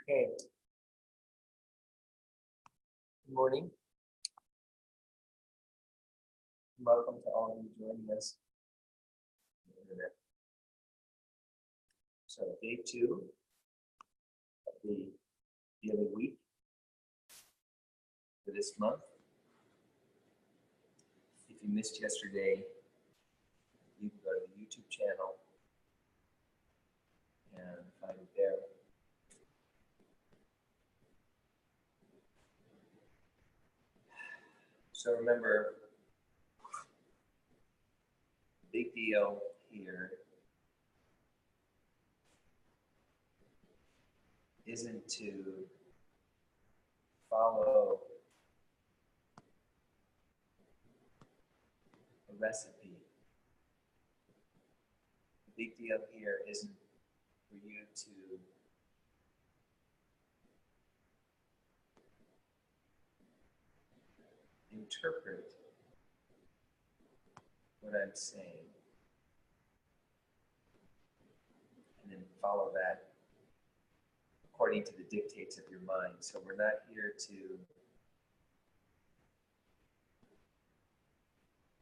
Okay. Good morning. Welcome to all of you joining us. So day 2 of the daily week for this month. If you missed yesterday, you can go to the YouTube channel and find it there. So remember, the big deal here isn't to follow a recipe. The big deal here isn't for you to interpret what I'm saying and then follow that according to the dictates of your mind. So we're not here to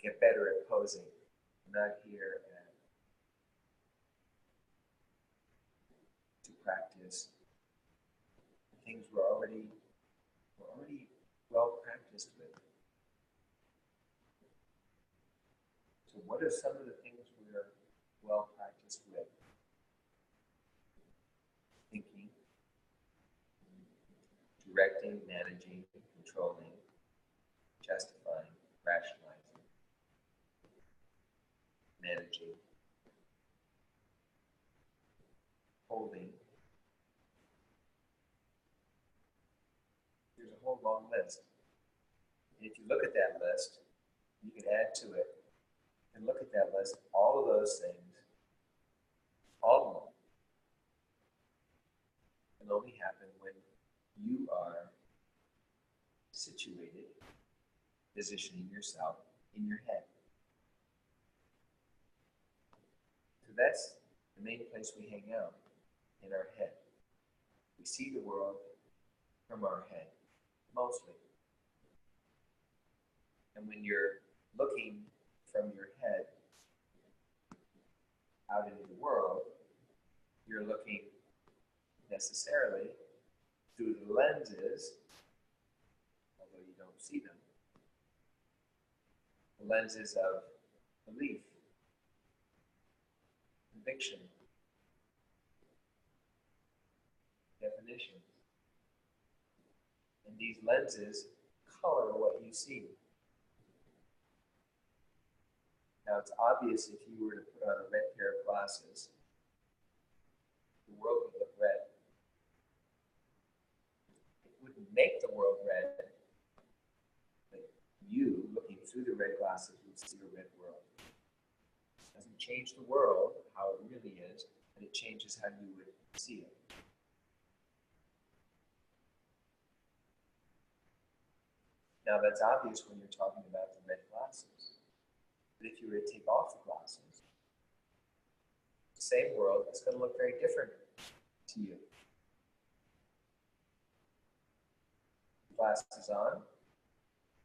get better at posing. We're not here to practice things we're already well practiced with. So what are some of the things we're well practiced with? Thinking, directing, managing, controlling, justifying, rationalizing, managing, holding. There's a whole long list. And if you look at that list, you can add to it and look at that list, all of those things, all of them, can only happen when you are situated, positioning yourself in your head. So that's the main place we hang out, in our head. We see the world from our head, mostly. And when you're looking from your head out into the world, you're looking necessarily through the lenses, although you don't see them, the lenses of belief, conviction, definition. And these lenses color what you see. Now it's obvious if you were to put on a red pair of glasses, the world would look red. It wouldn't make the world red, but you, looking through the red glasses, would see a red world. It doesn't change the world, how it really is, but it changes how you would see it. Now that's obvious when you're talking about the red glasses. But if you were to take off the glasses, the same world is going to look very different to you. Glasses on,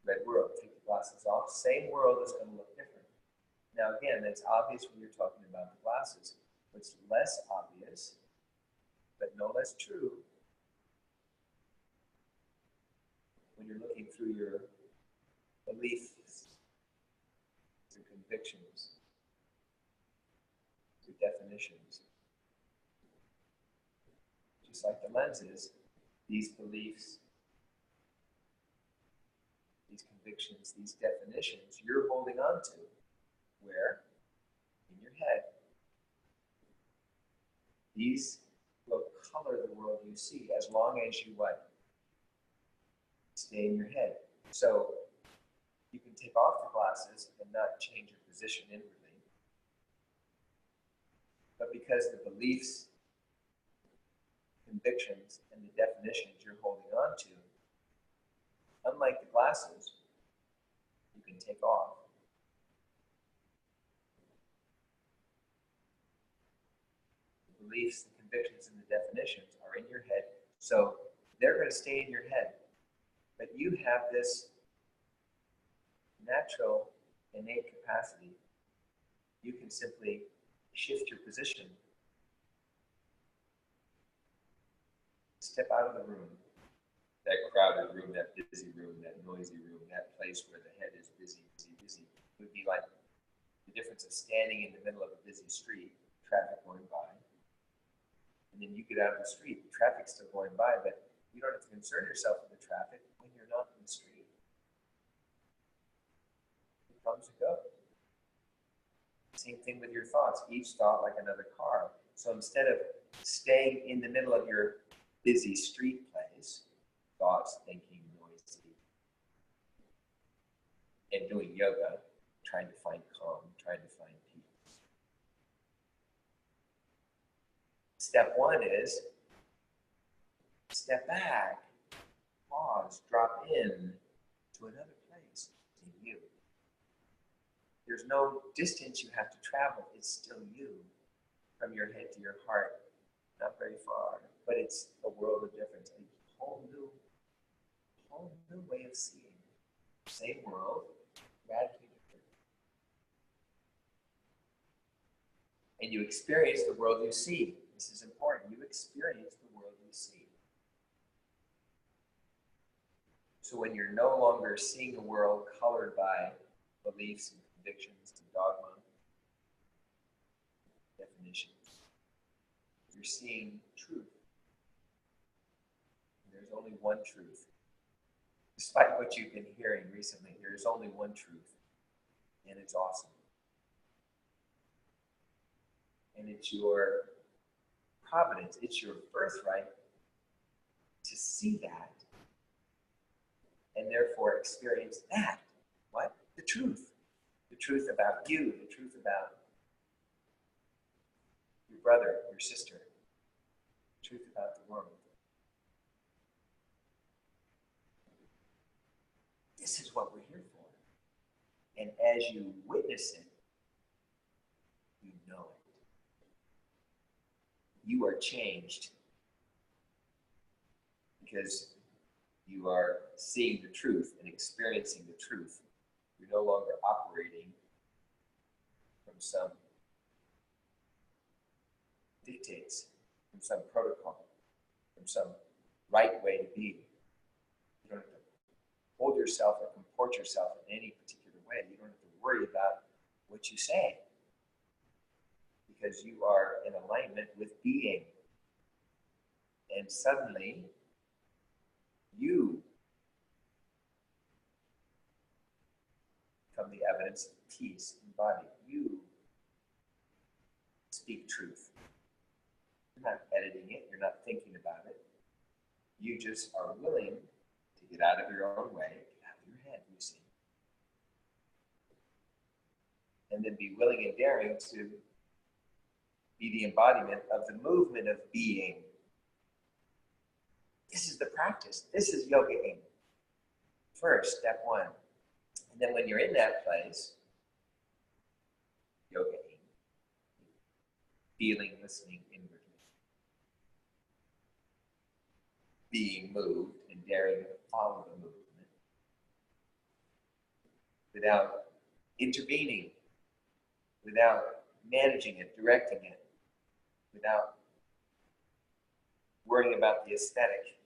red world. Take the glasses off, same world is going to look different. Now again, that's obvious when you're talking about the glasses. What's less obvious, but no less true, when you're looking through your beliefs, your convictions, your definitions. Just like the lenses, these beliefs, these convictions, these definitions, you're holding on to. Where? In your head. These will color the world you see as long as you what? Stay in your head. So you can take off the glasses and not change your position inwardly. But because the beliefs, convictions, and the definitions you're holding on to, unlike the glasses, you can take off. The beliefs, the convictions, and the definitions are in your head So they're going to stay in your head. But you have this natural, innate capacity. You can simply shift your position. Step out of the room. That crowded room, that busy room, that noisy room, that place where the head is busy, busy, busy. It would be like the difference of standing in the middle of a busy street, traffic going by, and then you get out of the street, the traffic's still going by, but you don't have to concern yourself with the traffic when you're not in the street. It comes and goes. Same thing with your thoughts, each thought like another car. So instead of staying in the middle of your busy street place, thoughts, thinking, noisy, and doing yoga, trying to find calm, trying to find peace. Step one is step back, pause, drop in to another place in you. There's no distance you have to travel. It's still you, from your head to your heart. Not very far, but it's a world of difference. A whole new way of seeing. Same world, radically different. And you experience the world you see. This is important. You experience the world you see. So when you're no longer seeing a world colored by beliefs and convictions and dogma, definitions, you're seeing truth. And there's only one truth. Despite what you've been hearing recently, there's only one truth, and it's awesome. And it's your providence, it's your birthright to see that, and therefore experience that. What? The truth. The truth about you, the truth about your brother, your sister, the truth about the world. This is what we're here for. And as you witness it, you know it. You are changed because you are seeing the truth and experiencing the truth. You're no longer operating from some dictates, from some protocol, from some right way to be. You don't have to hold yourself or comport yourself in any particular way. You don't have to worry about what you say because you are in alignment with being. And suddenly, you become the evidence of peace embodied. You speak truth. You're not editing it. You're not thinking about it. You just are willing to get out of your own way, get out of your head, you see. And then be willing and daring to be the embodiment of the movement of being. This is the practice. This is yoga-ing. First, step one. And then when you're in that place, yoga-ing, feeling, listening inwardly, being moved and daring to follow the movement without intervening, without managing it, directing it, without worrying about the aesthetic.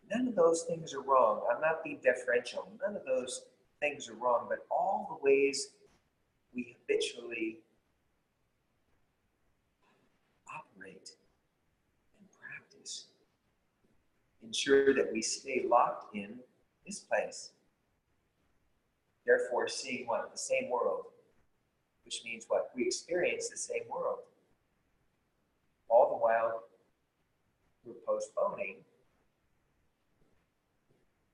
None of those things are wrong. I'm not being deferential. None of those things are wrong, but all the ways we habitually operate and practice ensure that we stay locked in this place. Therefore, seeing what? The same world. Which means what? We experience the same world. All the while, we're postponing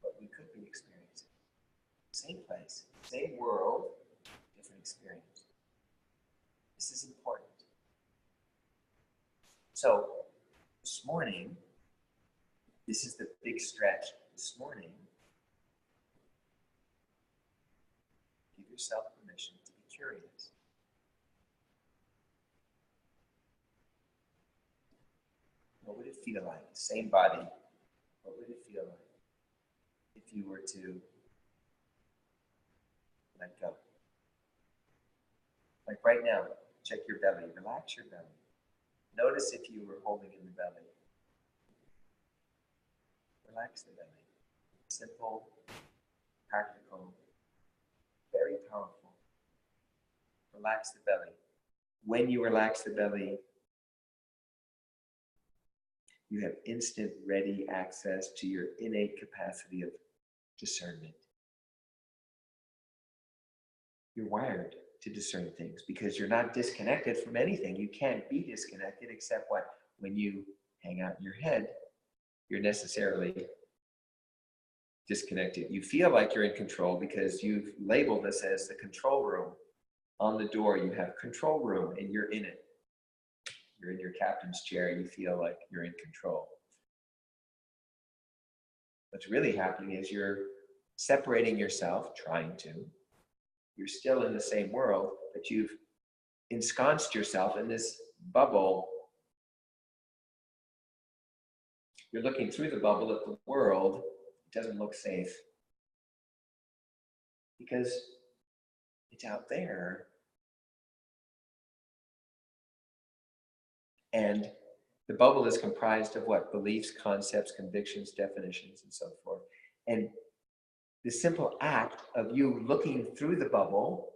what we could be experiencing. Same place, same world, different experience. This is important. So, this morning, this is the big stretch. This morning, give yourself permission to be curious. What would it feel like? Same body. What would it feel like if you were to let go? Like right now, check your belly. Relax your belly. Notice if you were holding in the belly. Relax the belly. Simple, practical, very powerful. Relax the belly. When you relax the belly, you have instant, ready access to your innate capacity of discernment. You're wired to discern things because you're not disconnected from anything. You can't be disconnected except what? When you hang out in your head, you're necessarily disconnected. You feel like you're in control because you've labeled this as the control room. On the door, you have control room and you're in it. You're in your captain's chair. You feel like you're in control. What's really happening is you're separating yourself, trying to. You're still in the same world, but you've ensconced yourself in this bubble. You're looking through the bubble at the world. It doesn't look safe because it's out there. And the bubble is comprised of what? Beliefs, concepts, convictions, definitions, and so forth. And the simple act of you looking through the bubble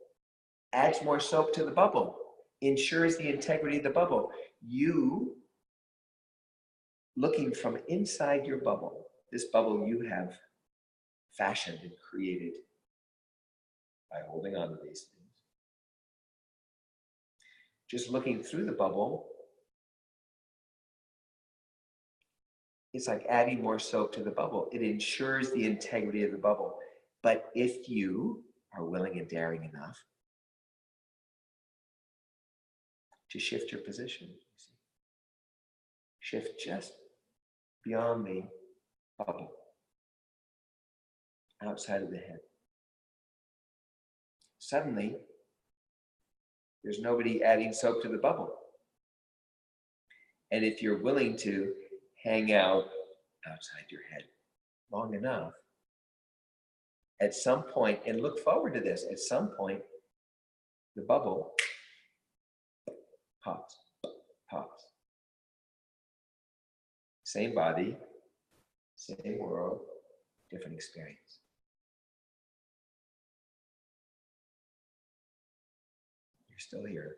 adds more soap to the bubble, ensures the integrity of the bubble. You looking from inside your bubble, this bubble you have fashioned and created by holding on to these things. Just looking through the bubble, it's like adding more soap to the bubble. It ensures the integrity of the bubble. But if you are willing and daring enough to shift your position, shift just beyond the bubble, outside of the head. Suddenly, there's nobody adding soap to the bubble. And if you're willing to hang out outside your head long enough, at some point, and look forward to this, at some point, the bubble pops. Same body, same world, different experience. You're still here.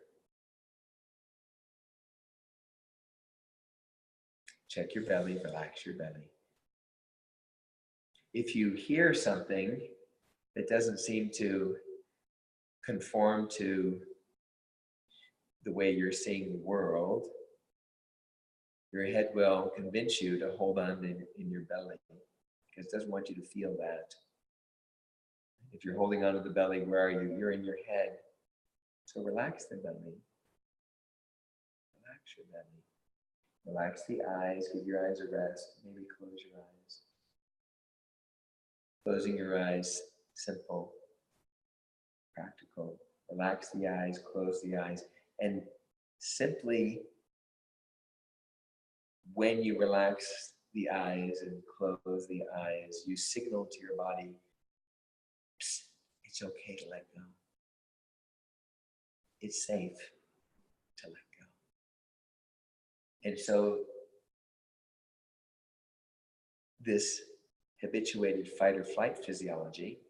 Check your belly, relax your belly. If you hear something that doesn't seem to conform to the way you're seeing the world, your head will convince you to hold on in your belly because it doesn't want you to feel that. If you're holding on to the belly, where are you? You're in your head. So relax the belly. Relax your belly. Relax the eyes. Give your eyes a rest. Maybe close your eyes. Closing your eyes, simple, practical. Relax the eyes, close the eyes, and simply when you relax the eyes and close the eyes, you signal to your body, it's okay to let go. It's safe to let go. And so this habituated fight or flight physiology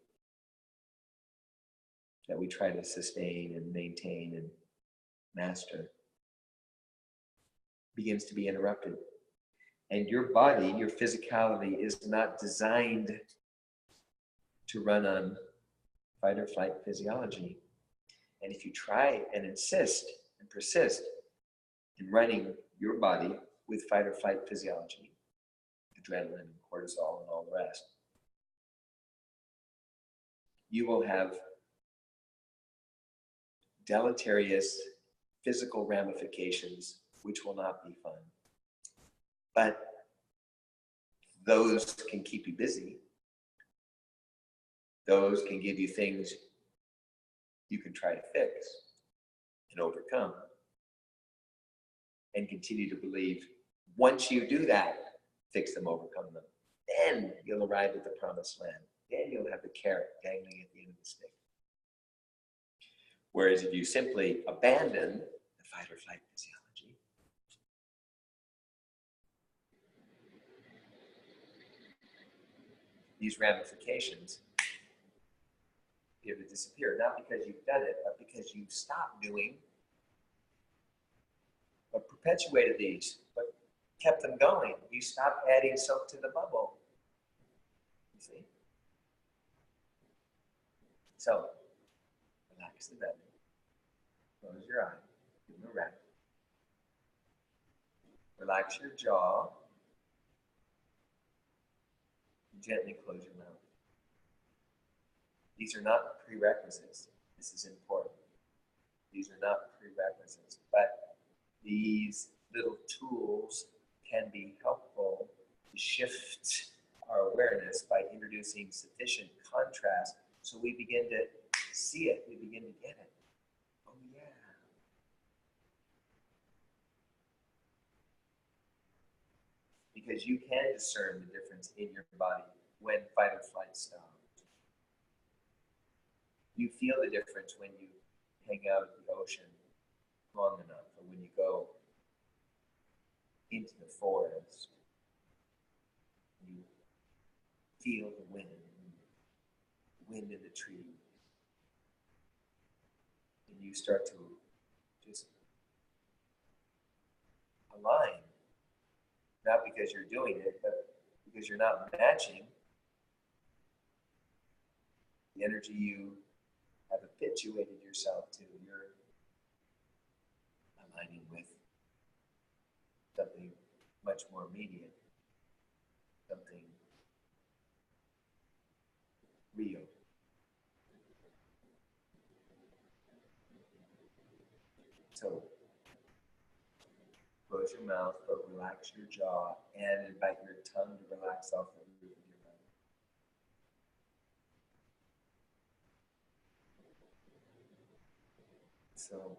that we try to sustain and maintain and master begins to be interrupted. And your body, your physicality is not designed to run on fight or flight physiology. And if you try and insist and persist in running your body with fight or flight physiology, adrenaline and cortisol and all the rest, you will have deleterious physical ramifications, which will not be fun. But those can keep you busy. Those can give you things you can try to fix and overcome and continue to believe Once you do that, fix them, overcome them, then you'll arrive at the promised land. Then you'll have the carrot dangling at the end of the stick. Whereas if you simply abandon the fight or flight physiology, these ramifications begin to disappear, not because you've done it, but because you've stopped doing what perpetuated these, what kept them going. You stopped adding soap to the bubble. You see? So, relax the belly. Close your eye. Give them a rest. Relax your jaw. Gently close your mouth. These are not prerequisites. This is important. These are not prerequisites, but these little tools can be helpful to shift our awareness by introducing sufficient contrast so we begin to see it, we begin to get it. Oh yeah. Because you can discern the difference in your body when fight or flight stops. You feel the difference when you hang out at the ocean long enough, or when you go into the forest. You feel the wind in the trees, and you start to just align, not because you're doing it, but because you're not matching the energy you have habituated yourself to. You're aligning with something much more immediate, something real. So close your mouth, but relax your jaw and invite your tongue to relax off the roof of your mouth. So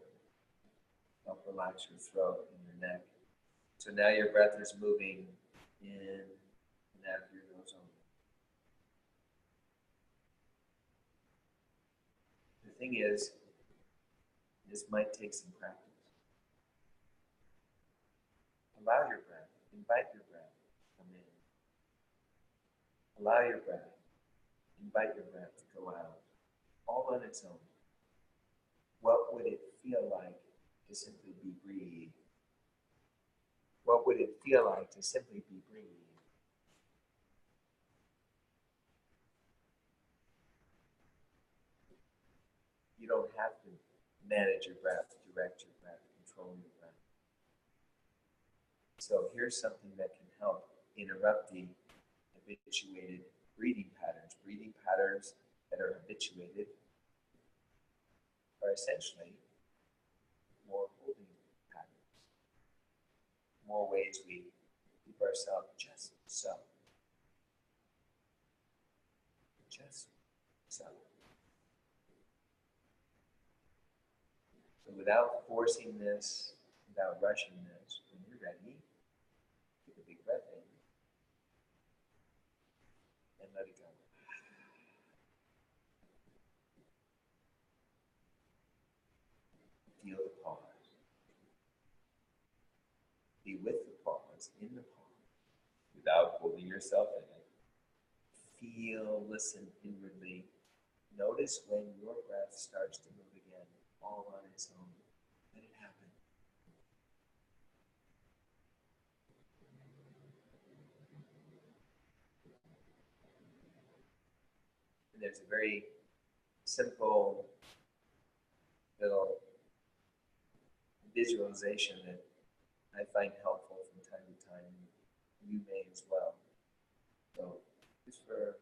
help relax your throat and your neck. So now your breath is moving in and out of your nose only. The thing is, this might take some practice. Allow your breath, invite your breath to come in. Allow your breath, invite your breath to go out, all on its own. What would it feel like to simply be breathing? What would it feel like to simply be breathing? You don't have to manage your breath, direct your breath, control your breath. So here's something that can help interrupt the habituated breathing patterns. Breathing patterns that are habituated are essentially more holding patterns, more ways we keep ourselves just so. Just so. So without forcing this, without rushing this, when you're ready, take a big breath in and let it go. Feel the pause. Be with the pause, in the pause, without holding yourself in it. Feel, listen inwardly. Notice when your breath starts to move again, all on its own. Let it happen. And there's a very simple little visualization that I find helpful from time to time. You may as well. So just for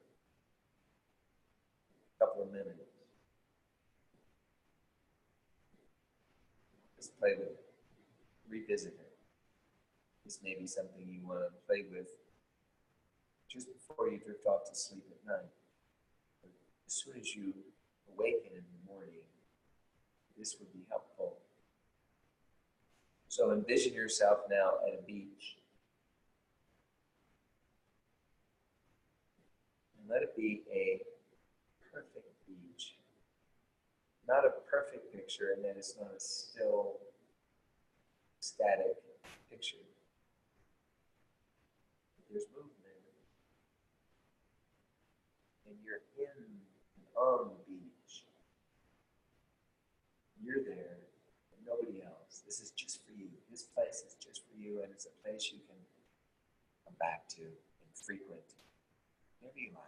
a couple of minutes, just play with it. Revisit it. This may be something you want to play with just before you drift off to sleep at night. But as soon as you awaken in the morning, this would be helpful. So envision yourself now at a beach. let it be a perfect beach. Not a perfect picture, and then it's not a still, static picture. There's movement, and you're in and on the beach. You're there, and nobody else. This is just for you. This place is just for you, and it's a place you can come back to and frequent whenever you like.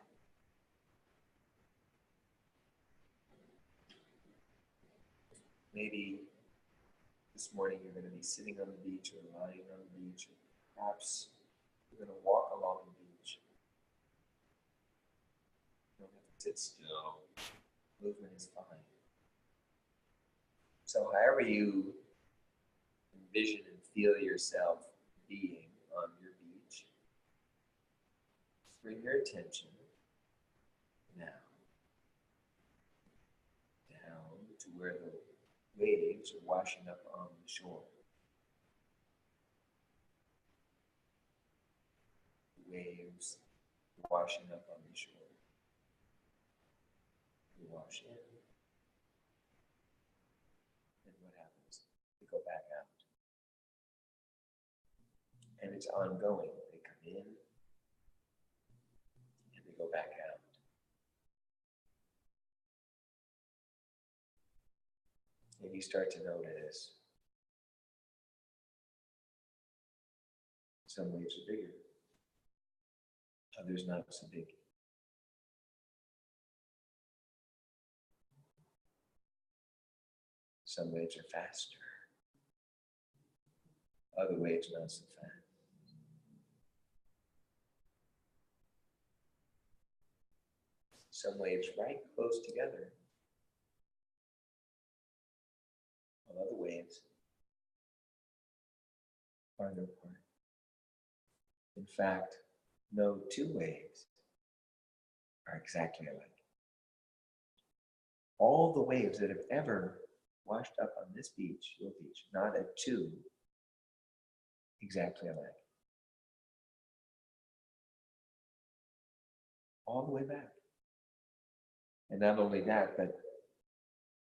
Maybe this morning you're going to be sitting on the beach or lying on the beach, or perhaps you're going to walk along the beach. You don't have to sit still. Movement is fine. So however you envision and feel yourself being on your beach, bring your attention now down to where the waves are washing up on the shore. The waves are washing up on the shore. You wash in. And what happens? They go back out. And it's ongoing. They come in and they go back out. And you start to notice some waves are bigger, others not so big. Some waves are faster, other waves not so fast. Some waves right close together, while other waves farther apart. In fact, no two waves are exactly alike. All the waves that have ever washed up on this beach, your beach, not at two exactly alike. All the way back. And not only that, but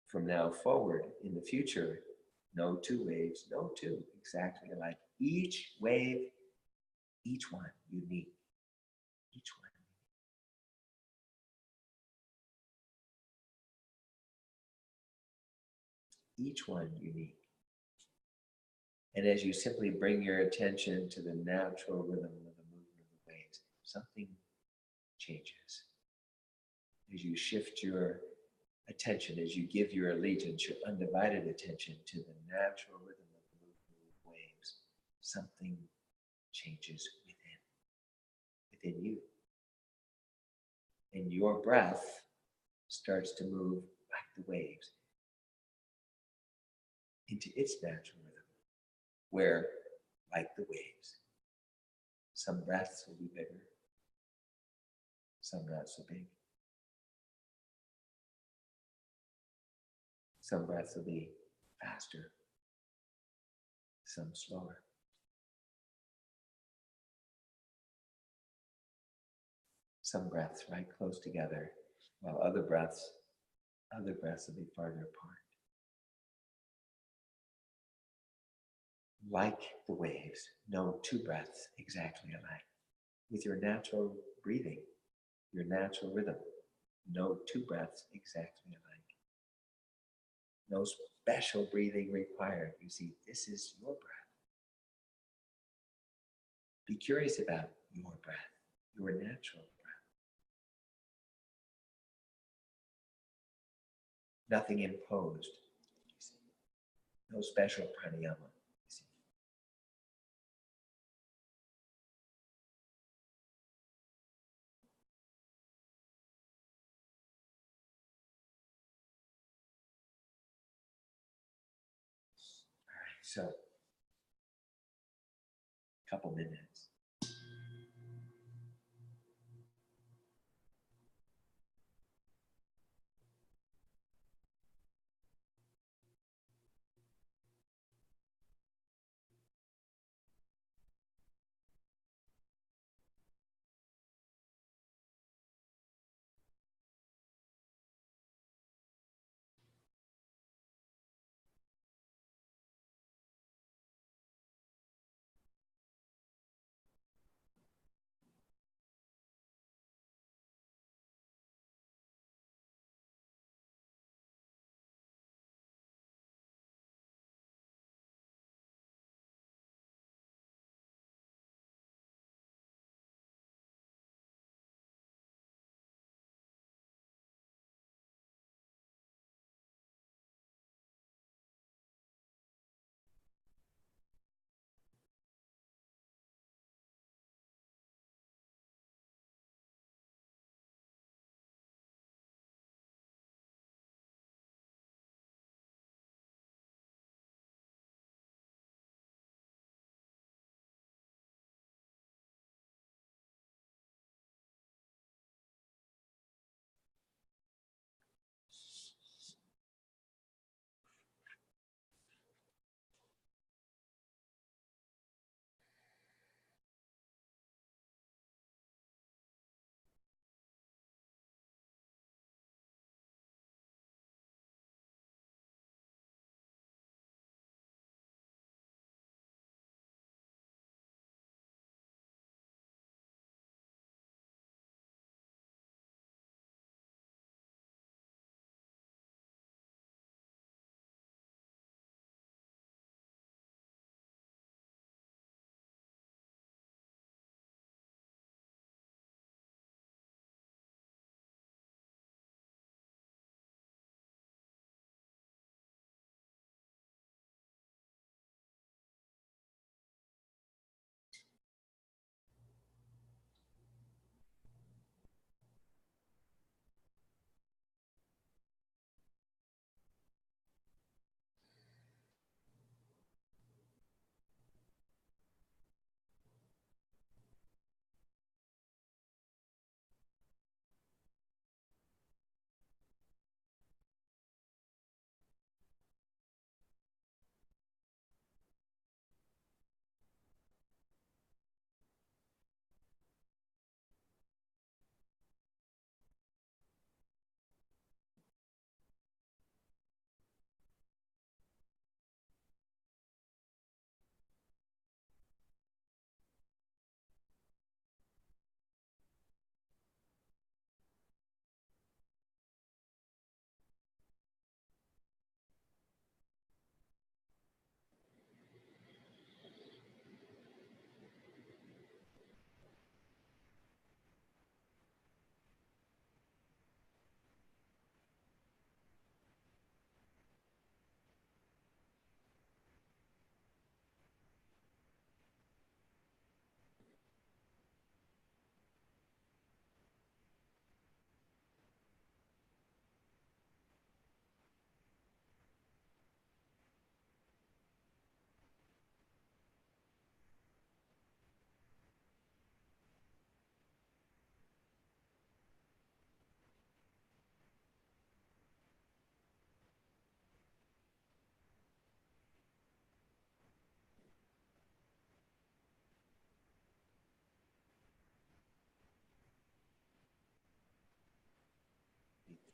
from now forward in the future, no two waves, no two exactly alike. Each wave, each one unique. Each one. Each one unique. And as you simply bring your attention to the natural rhythm of the movement of the waves, something changes. As you shift your attention, as you give your allegiance, your undivided attention to the natural rhythm of the movement of the waves, something changes within you. And your breath starts to move like the waves into its natural rhythm, where, like the waves, some breaths will be bigger, some not so big. Some breaths will be faster, some slower. Some breaths right close together, while other breaths will be farther apart. Like the waves, no two breaths exactly alike. With your natural breathing, your natural rhythm, no two breaths exactly alike. No special breathing required. You see, this is your breath. Be curious about your breath, your natural breath. Nothing imposed. You see. No special pranayama. You see. All right, so a couple minutes.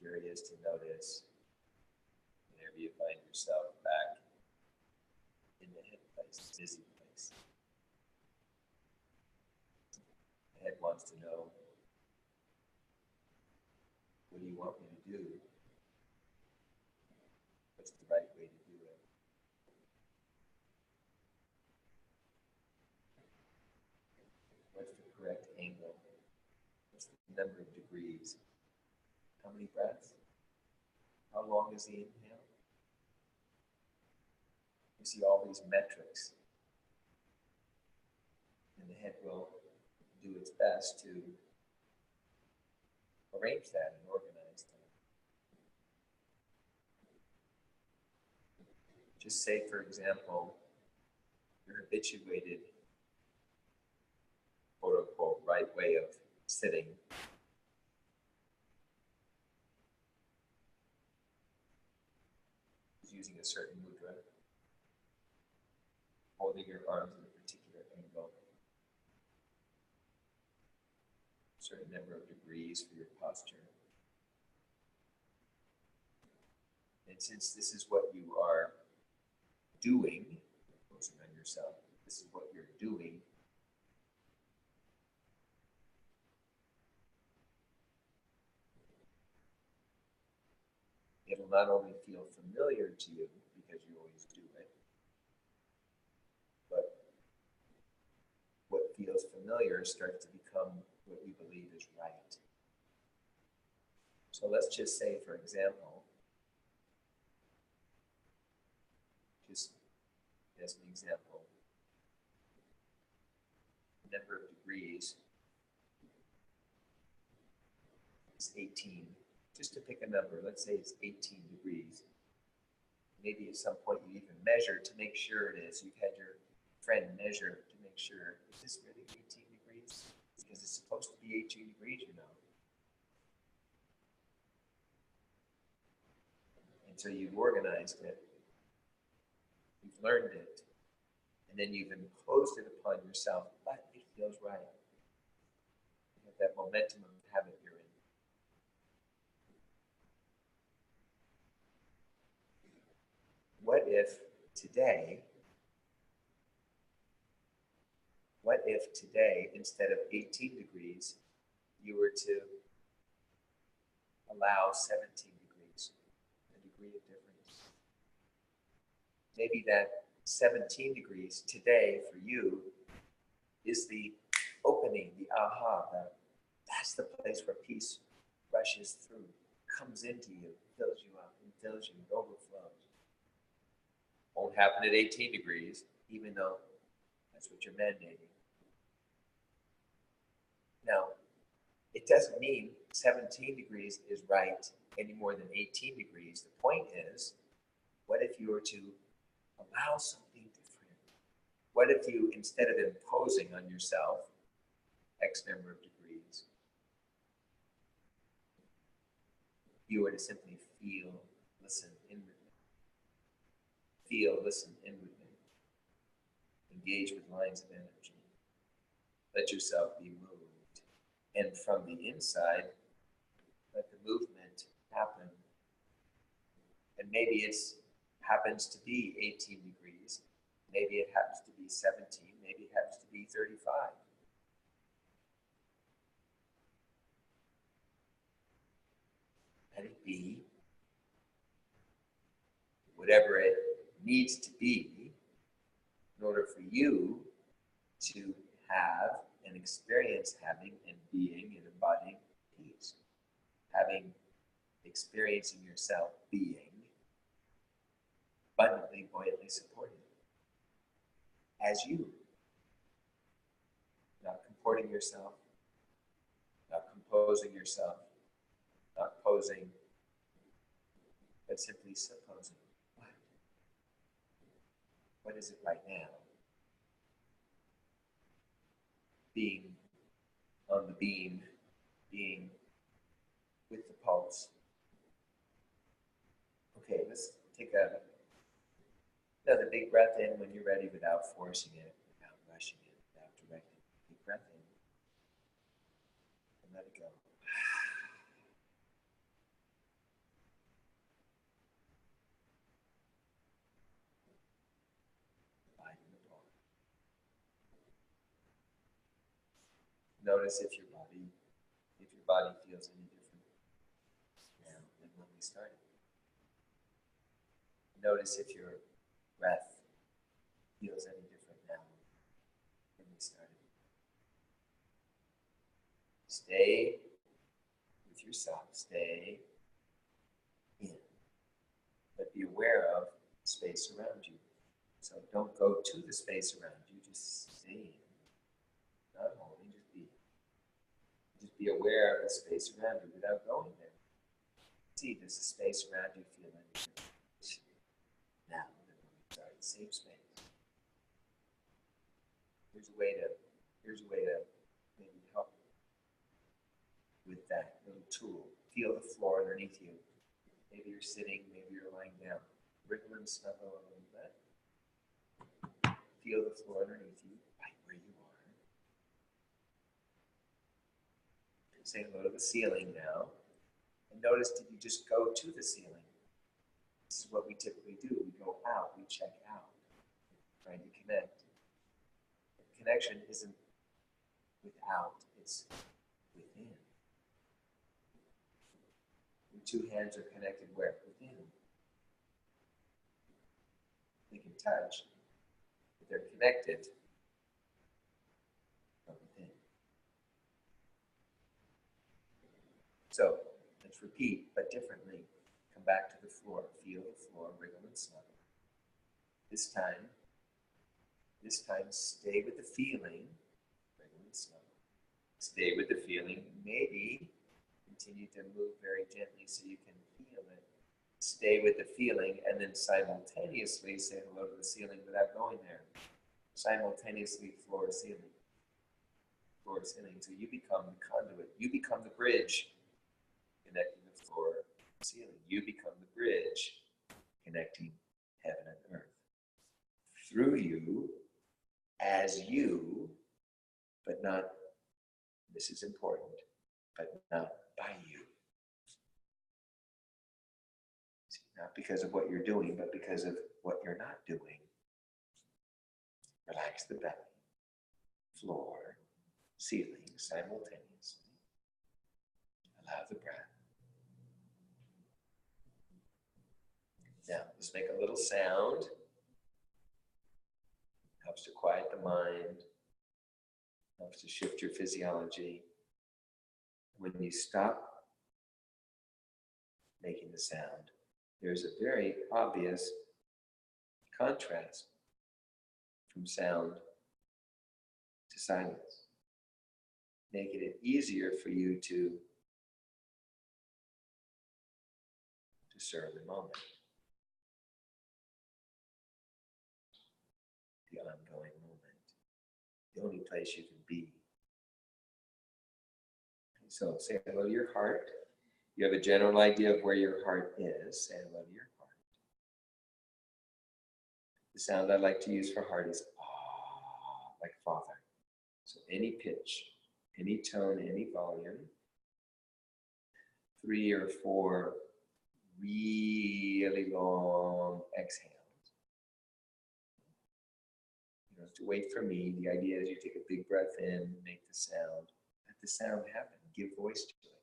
curious to notice whenever you find yourself back in the head place, busy place. The head wants to know, what do you want me to do? What's the right way to do it? What's the correct angle? What's the number of degrees? How many breaths? How long is the inhale? You see all these metrics, and the head will do its best to arrange that and organize that. Just say, for example, your habituated, quote unquote, right way of sitting is using a certain mudra, holding your arms in a particular angle, a certain number of degrees for your posture. And since this is what you are doing, focusing on yourself, this is what you're doing, it'll not only feel familiar to you because you always do it, but what feels familiar starts to become what you believe is right. So let's just say, for example, just as an example, the number of degrees is 18. Just to pick a number, let's say it's 18 degrees. Maybe at some point you even measure to make sure it is. You've had your friend measure to make sure, is this really 18 degrees? Because it's supposed to be 18 degrees, you know. And so you've organized it, you've learned it, and then you've imposed it upon yourself, but it feels right. You have that momentum of habit you're in. What if today, instead of 18 degrees, you were to allow 17 degrees, a degree of difference? Maybe that 17 degrees today for you is the opening, the aha, that's the place where peace rushes through, comes into you, fills you up, and fills you, and overflows. Won't happen at 18 degrees, even though that's what you're mandating. Now, it doesn't mean 17 degrees is right any more than 18 degrees. The point is, what if you were to allow something different? What if you, instead of imposing on yourself X number of degrees, you were to simply feel, listen inwardly. Feel, listen inwardly. Engage with lines of energy. Let yourself be moved. And from the inside, let the movement happen. And maybe it happens to be 18 degrees. Maybe it happens to be 17. Maybe it happens to be 35. Let it be whatever it needs to be in order for you to have and experience having and being and embodying peace. Experiencing yourself being abundantly, buoyantly supported as you. Not comporting yourself, not composing yourself, not posing, but simply supposing. What is it right now? Being on the beam, being with the pulse. Okay, let's take another big breath in when you're ready without forcing it, without rushing it, without directing it. Big breath in and let it go. Notice if your body feels any different now than when we started. Notice if your breath feels any different now than we started. Stay with yourself. Stay in. But be aware of the space around you. So don't go to the space around you. Just stay in. Not holding, just be. Just be aware of the space around you without going there. See, does the space around you feel any different now than when we started? Same space. Here's a way to maybe help with that little tool. Feel the floor underneath you. Maybe you're sitting, maybe you're lying down. Wriggle and snuggle a little bit. Feel the floor underneath you, right where you are. Say hello to the ceiling now. And notice, did you just go to the ceiling? This is what we typically do. We go out, we check out, trying to connect. Connection isn't without, it's within. Your two hands are connected where? Within. They can touch, but they're connected from within. So, let's repeat, but differently. Come back to the floor. Feel the floor, wriggle and snuggle. This time, stay with the feeling. Wriggle and snuggle. Stay with the feeling. Maybe continue to move very gently so you can feel it. Stay with the feeling and then simultaneously say hello to the ceiling without going there. Simultaneously floor, ceiling. Floor, ceiling. So you become the conduit. You become the bridge connecting the floor and ceiling. You become the bridge connecting heaven and earth. Through you, as you, but not, this is important, but not by you. See, not because of what you're doing, but because of what you're not doing. Relax the belly, floor, ceiling simultaneously. Allow the breath. Now, let's make a little sound. Helps to quiet the mind. Helps to shift your physiology. When you stop making the sound, there's a very obvious contrast from sound to silence, making it easier for you to discern the moment, the ongoing moment, the only place you can be. So say hello to your heart. You have a general idea of where your heart is. Say hello to your heart. The sound I like to use for heart is ah, like Father. So any pitch, any tone, any volume. 3 or 4 really long exhales. You don't have to wait for me. The idea is you take a big breath in, make the sound. Let the sound happen. Give voice to it.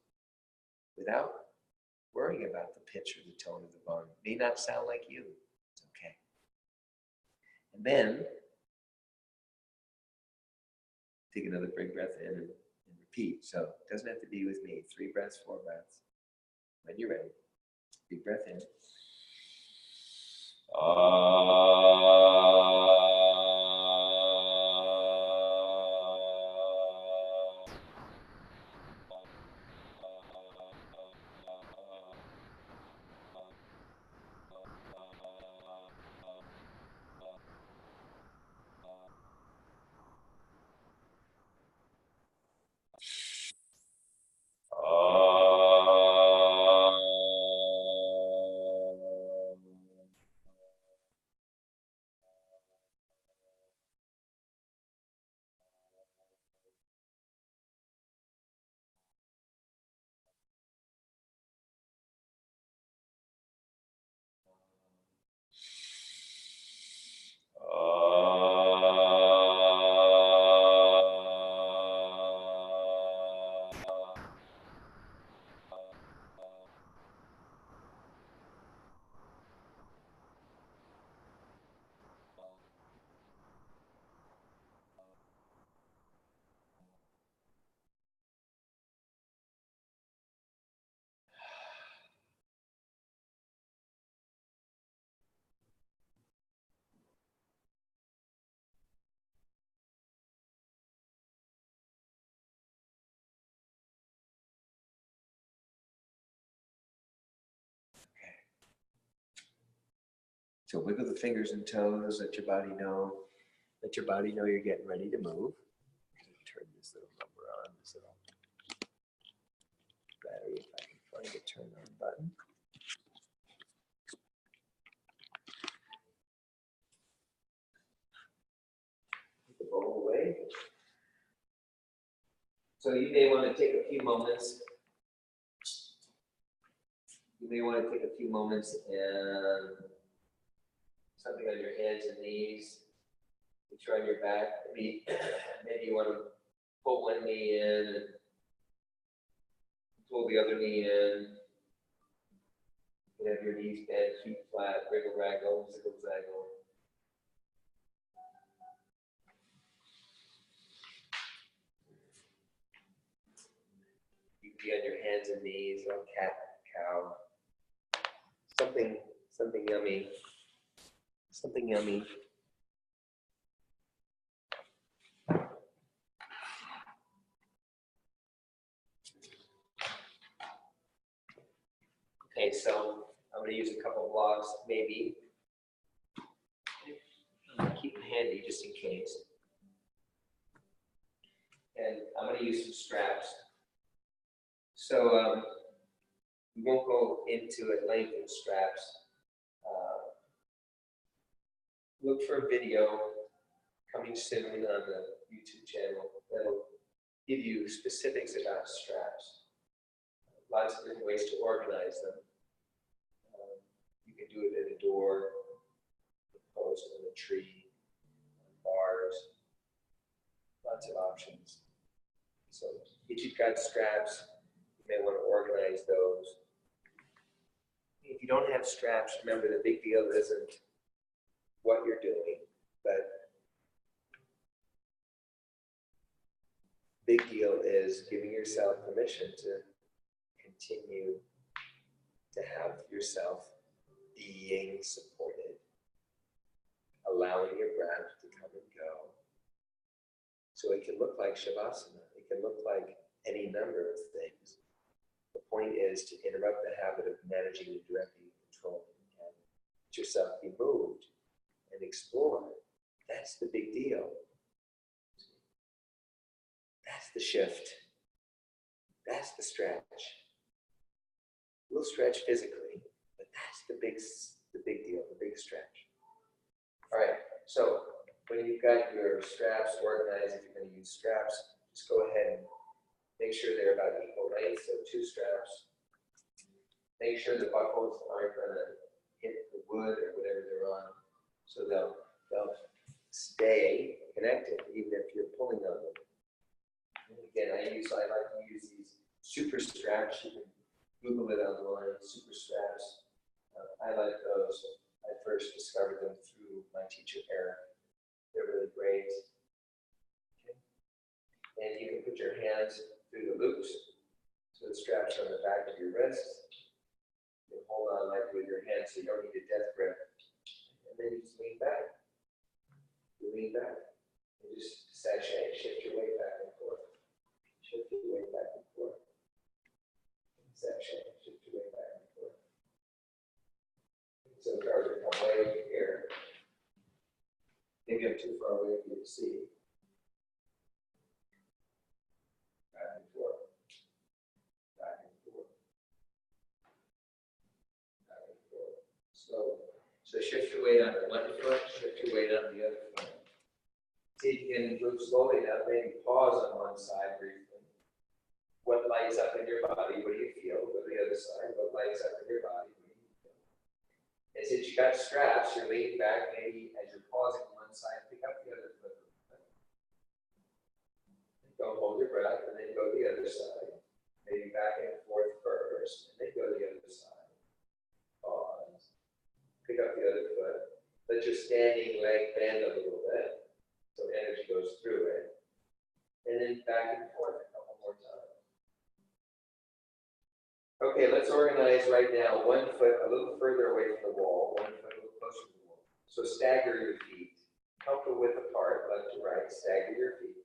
Without worrying about the pitch or the tone of the volume. It may not sound like you. It's okay. And then, take another big breath in and repeat. So it doesn't have to be with me. 3 breaths, 4 breaths. When you're ready, big breath in. So wiggle the fingers and toes, let your body know. Let your body know you're getting ready to move. Turn this little number on, this little battery, if I can find a turn on button. Put the bowl away. So you may want to take a few moments. You may want to take a few moments and something on your hands and knees. If you're on your back, maybe you want to pull one knee in and pull the other knee in. You have your knees bent, feet flat, wiggle, waggle, ziggle, zaggle. You can be on your hands and knees, like cat, cow. Something yummy. Something yummy. Okay, so I'm going to use a couple blocks, maybe. I'm going to keep them handy just in case. And I'm going to use some straps. So we won't go into it length in straps. Look for a video coming soon on the YouTube channel that'll give you specifics about straps. Lots of different ways to organize them. You can do it at a door, a post, on a tree, on bars. Lots of options. So if you've got straps, you may want to organize those. If you don't have straps, remember the big deal isn't what you're doing, but big deal is giving yourself permission to continue to have yourself being supported, allowing your breath to come and go. So it can look like Shavasana. It can look like any number of things. The point is to interrupt the habit of managing and directing and controlling and let yourself be moved and explore. That's the big deal. That's the shift. That's the stretch. We'll stretch physically, but that's the big deal, the big stretch. All right, so when you've got your straps organized, if you're going to use straps, just go ahead and make sure they're about equal length, so 2 straps. Make sure the buckles aren't going to hit the wood or whatever they're on, so they'll stay connected even if you're pulling on them. And again, I like to use these super straps. You can Google it online, super straps. I like those. I first discovered them through my teacher, Eric. They're really great. Okay. And you can put your hands through the loops. So the straps are on the back of your wrists. You can hold on like with your hands so you don't need a death grip. And then you just lean back. You lean back. And just sashay, shift your weight back and forth. Shift your weight back and forth. Sashay, shift your weight back and forth. So the cars are come way over here. Maybe I'm too far away for you to see. Back and forth. Back and forth. Back and forth. So shift your weight on one foot, shift your weight on the other foot. See if you can move slowly now, maybe pause on one side briefly. What lights up in your body? What do you feel? Go to the other side. What lights up in your body? What do you feel? And since you got straps, you're leaning back, maybe as you're pausing on one side, pick up the other foot. Don't hold your breath, and then go to the other side. Maybe back and forth first, and then go to the other side. Pause. Pick up the other foot. Let your standing leg bend a little bit, so energy goes through it. And then back and forth a couple more times. Okay, let's organize right now. One foot a little further away from the wall, one foot a little closer to the wall. So stagger your feet. Comfortable width apart, left to right, stagger your feet.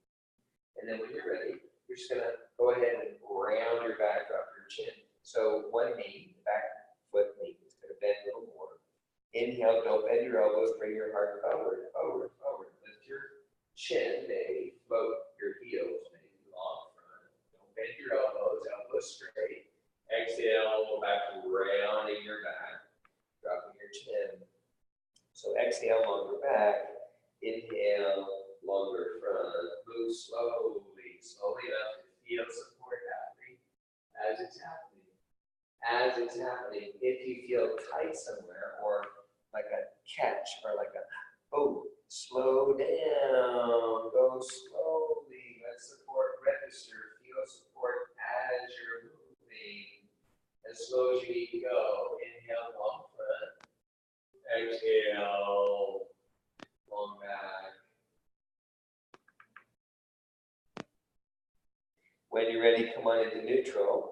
And then when you're ready, you're just gonna go ahead and round your back up your chin. So one knee, back foot knee, is gonna bend a little more. Inhale, don't bend your elbows, bring your heart forward, forward, forward. Lift your chin, maybe float your heels, maybe long front. Don't bend your elbows, elbows straight. Exhale, go back to rounding your back, dropping your chin. So exhale, longer back. Inhale, longer front. Move slowly, slowly up to feel support happening as it's happening. As it's happening, if you feel tight somewhere or like a catch or like a, oh, slow down, go slowly, let support register, feel support as you're moving, as slow as you need to go. Inhale, long front, exhale, long back. When you're ready, come on into neutral.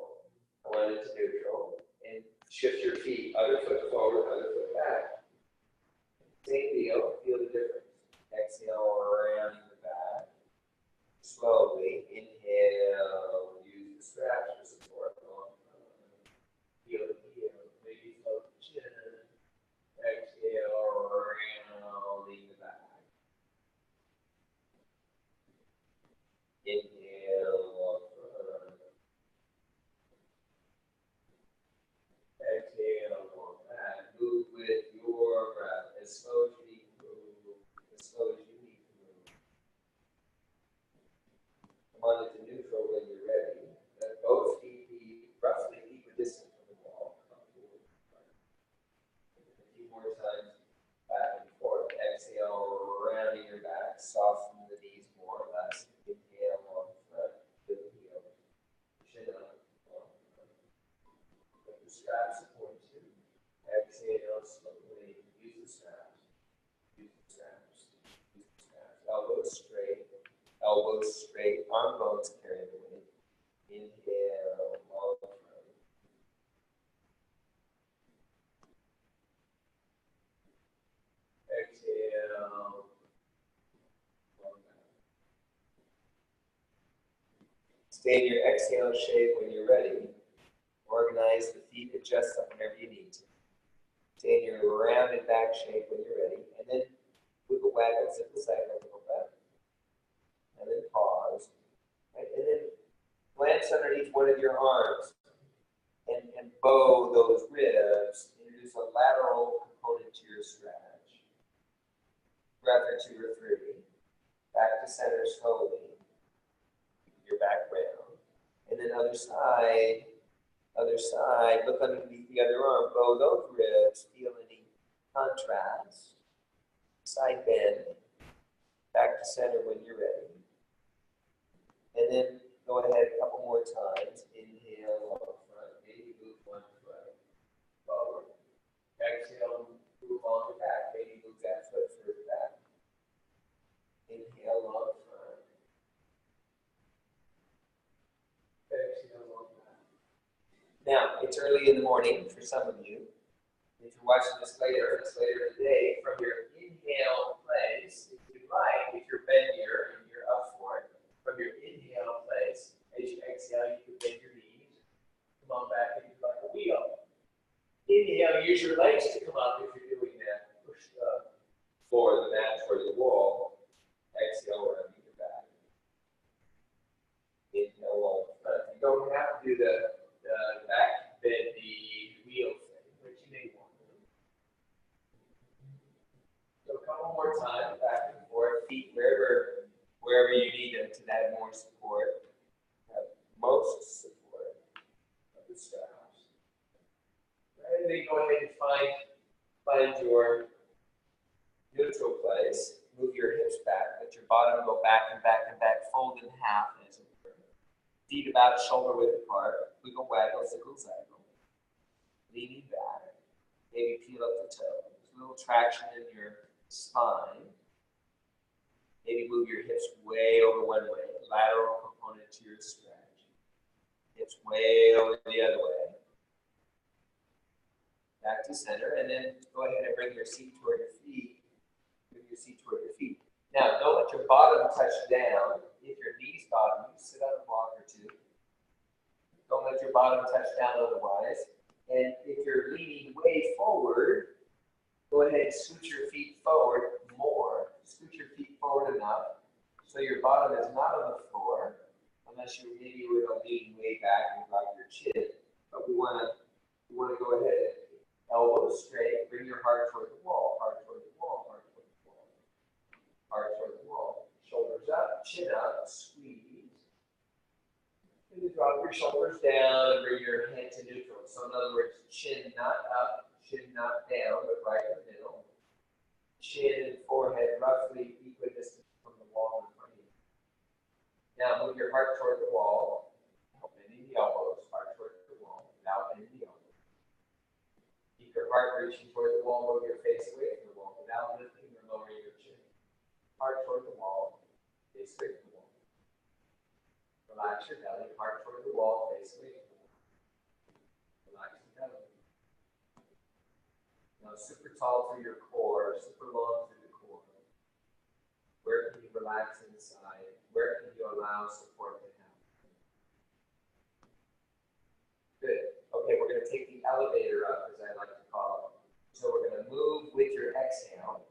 Come on into neutral and shift your feet, other foot forward, other foot back. Same deal, feel the difference. Exhale, rounding the back. Slowly, inhale, use the straps for support. Feel the heel, maybe float the chin. Exhale, rounding the back. Inhale, long front. Exhale, long back. Move with your breath as slow as you need to move, as slow as you need to move. Come on into neutral when you're ready. Let both feet be roughly equidistant from the wall. A few more times, back and forth. Exhale, rounding your back, soften the knees more or less. Inhale, long front, to the heel. Chin up, long front. Let the strap support you. Exhale, slowly. Use the straps. Use the straps. Use the straps. Elbows straight. Elbows straight. Arm bones carry the weight. Inhale, long front. Exhale, long back. Stay in your exhale shape when you're ready. Organize the feet, adjust them whenever you need to. Stay in your rounded back shape when you're ready. And then wiggle, waggle, zipple, zaggle, wiggle back. And then pause. Right? And then glance underneath one of your arms and bow those ribs. Introduce a lateral component to your stretch. Breath or two or three. Back to center slowly. Your back round. And then other side. Other side, look underneath the other arm, bow those ribs, feel any contrast. Side bend, back to center when you're ready. And then go ahead a couple more times. Inhale, long front, maybe move one foot forward. Exhale, move on the back, maybe move that foot further back. Inhale, long front. Exhale, long back. Now, it's early in the morning for some of you. If you're watching this later in the day, from your inhale place, if you like, if you're bent here and you're up for it, from your inhale place, as you exhale, you can bend your knees. Come on back and do like a wheel. Inhale, use your legs to come up if you're doing that. Push the floor, the mat towards the wall. Exhale, rounding your back. Inhale, long front. You don't have to do the back bend the wheel thing, but you may want to. So a couple more times, back and forth, feet wherever you need them to add more support, have most support of the straps. Right, and then go ahead and find your neutral place. Move your hips back, let your bottom go back and back and back, fold in half as it were. Feet about shoulder width apart, wiggle, waggle, ziggle, zaggle. Leaning back, maybe peel up the toes. A little traction in your spine. Maybe move your hips way over one way, lateral component to your stretch. Hips way over the other way. Back to center, and then go ahead and bring your seat toward your feet. Bring your seat toward your feet. Now, don't let your bottom touch down. If your knees bottom, you sit on a block or two. Don't let your bottom touch down otherwise. And if you're leaning way forward, go scoot your feet forward more. Scoot your feet forward enough so your bottom is not on the floor, unless you maybe were to lean way back and drop your chin. But we want to go ahead. Elbows straight. Bring your heart toward the wall. Heart toward the wall. Heart toward the wall. Heart toward the wall. Shoulders up. Chin up. Squeeze. And you drop your shoulders down and bring your head to neutral. So in other words, chin not up, chin not down, but right in the middle. Chin and forehead roughly equidistant from the wall in front of you. Now move your heart toward the wall. Bending the elbows. Heart toward the wall. Now bending the elbows. Keep your heart reaching toward the wall. Move your face away from the wall without lifting or lowering your chin. Heart toward the wall. Face straight to the wall. Relax your belly, heart toward the wall, face away from the wall. Relax your belly. Now super tall through your core, super long through the core. Where can you relax inside? Where can you allow support to happen? Good. Okay, we're going to take the elevator up, as I like to call it. So we're going to move with your exhale.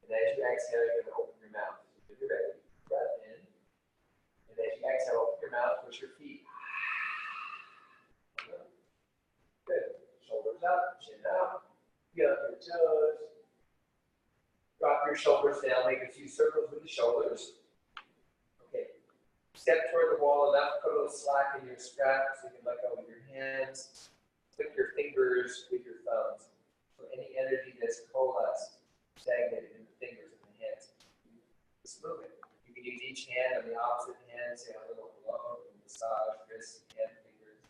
And as you exhale, you're going to open your mouth. If you're ready, breath in. And as you exhale, open your mouth, push your feet. Good. Shoulders up, chin up. Get up your toes. Drop your shoulders down. Make a few circles with the shoulders. Okay. Step toward the wall enough. Put a little slack in your strap so you can let go with your hands. Click your fingers with your thumbs. So any energy that's coalesced, stagnated in the fingers and the hands, just move it. You can use each hand on the opposite hand, say a little hello, massage, wrists, hand, fingers.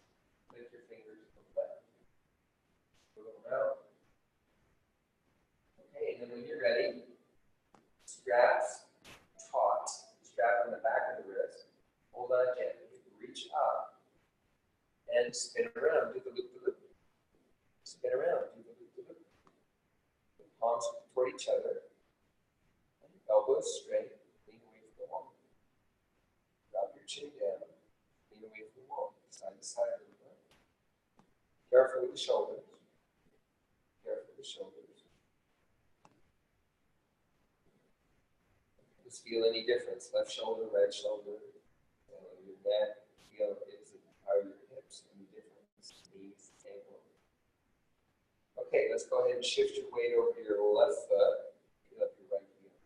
Lift your fingers to the left. A little round. Okay, and then when you're ready, straps taut, strap on the back of the wrist. Hold on gently, reach up, and spin around, do the loop, the loop. Spin around, do the loop, the loop. Palms toward each other. Elbows straight, lean away from the wall. Drop your chin down, lean away from the wall, side to side a little bit. Careful with the shoulders. Careful with the shoulders. Just feel any difference, left shoulder, right shoulder. Your neck, feel is it how your hips, any difference, knees, ankle. Okay, let's go ahead and shift your weight over your left foot. Get up your right heel.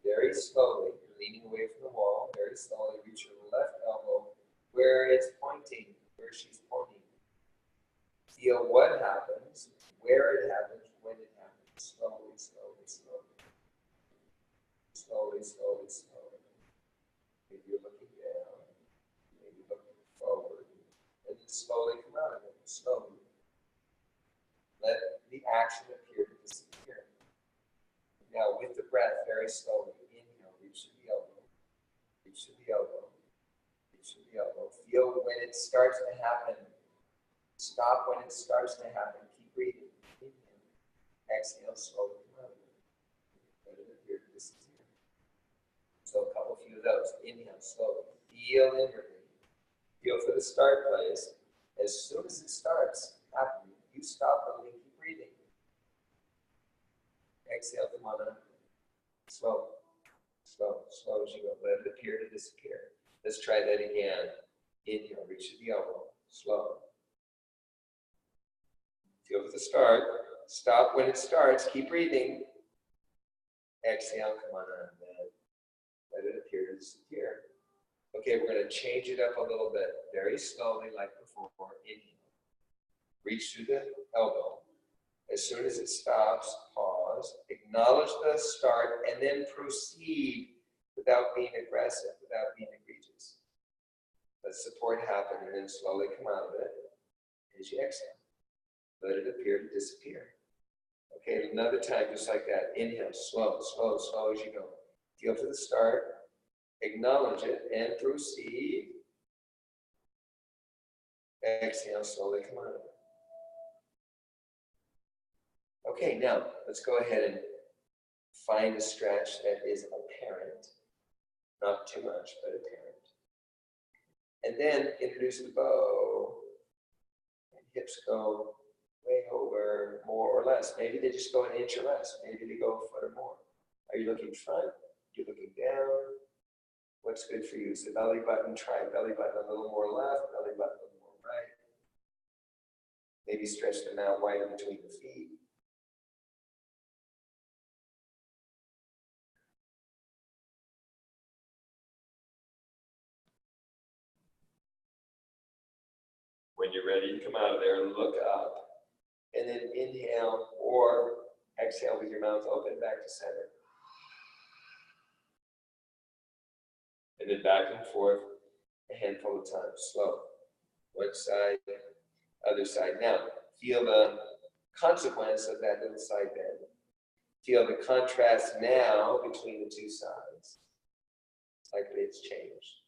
Very slowly, you're leaning away from the wall. Very slowly, reach your left elbow where it's pointing, where she's pointing. Feel what happens, where it happens, when it happens. Slowly, slowly, slowly. Slowly, slowly, slowly. Maybe you're looking down, maybe looking forward, and then slowly come out of it, slowly. Let the action appear to disappear. Now, with the breath, very slowly, inhale, reach to the elbow, reach to the elbow, reach to the elbow. Feel when it starts to happen. Stop when it starts to happen. Keep breathing. Inhale. Exhale, slowly come out of it. Let it appear to disappear. So a few of those. Inhale, slowly. Feel inwardly. Feel for the start place. As soon as it starts happening, you stop moving, keep breathing. Exhale, come on up. Slow, slow, slow as you go. Let it appear to disappear. Let's try that again. Inhale, reach to the elbow. Slow. Feel for the start. Stop when it starts. Keep breathing. Exhale, come on up. Let it appear to disappear. Okay, we're going to change it up a little bit. Very slowly, like before. Inhale. Reach through the elbow. As soon as it stops, pause. Acknowledge the start, and then proceed without being aggressive, without being egregious. Let support happen, and then slowly come out of it as you exhale. Let it appear to disappear. Okay, another time, just like that. Inhale, slow, slow, slow as you go. Feel to the start, acknowledge it, and proceed. Exhale, slowly come out of it. Okay, now let's go ahead and find a stretch that is apparent. Not too much, but apparent. And then introduce the bow. And hips go way over, more or less. Maybe they just go an inch or less. Maybe they go a foot or more. Are you looking front? Are you looking down? What's good for you? So belly button, try belly button a little more left, belly button a little more right. Maybe stretch them out wider between the feet. When you're ready to come out of there, look up. And then inhale or exhale with your mouth open back to center. And then back and forth a handful of times, slow. One side, other side. Now, feel the consequence of that little side bend. Feel the contrast now between the two sides. Likely it's changed.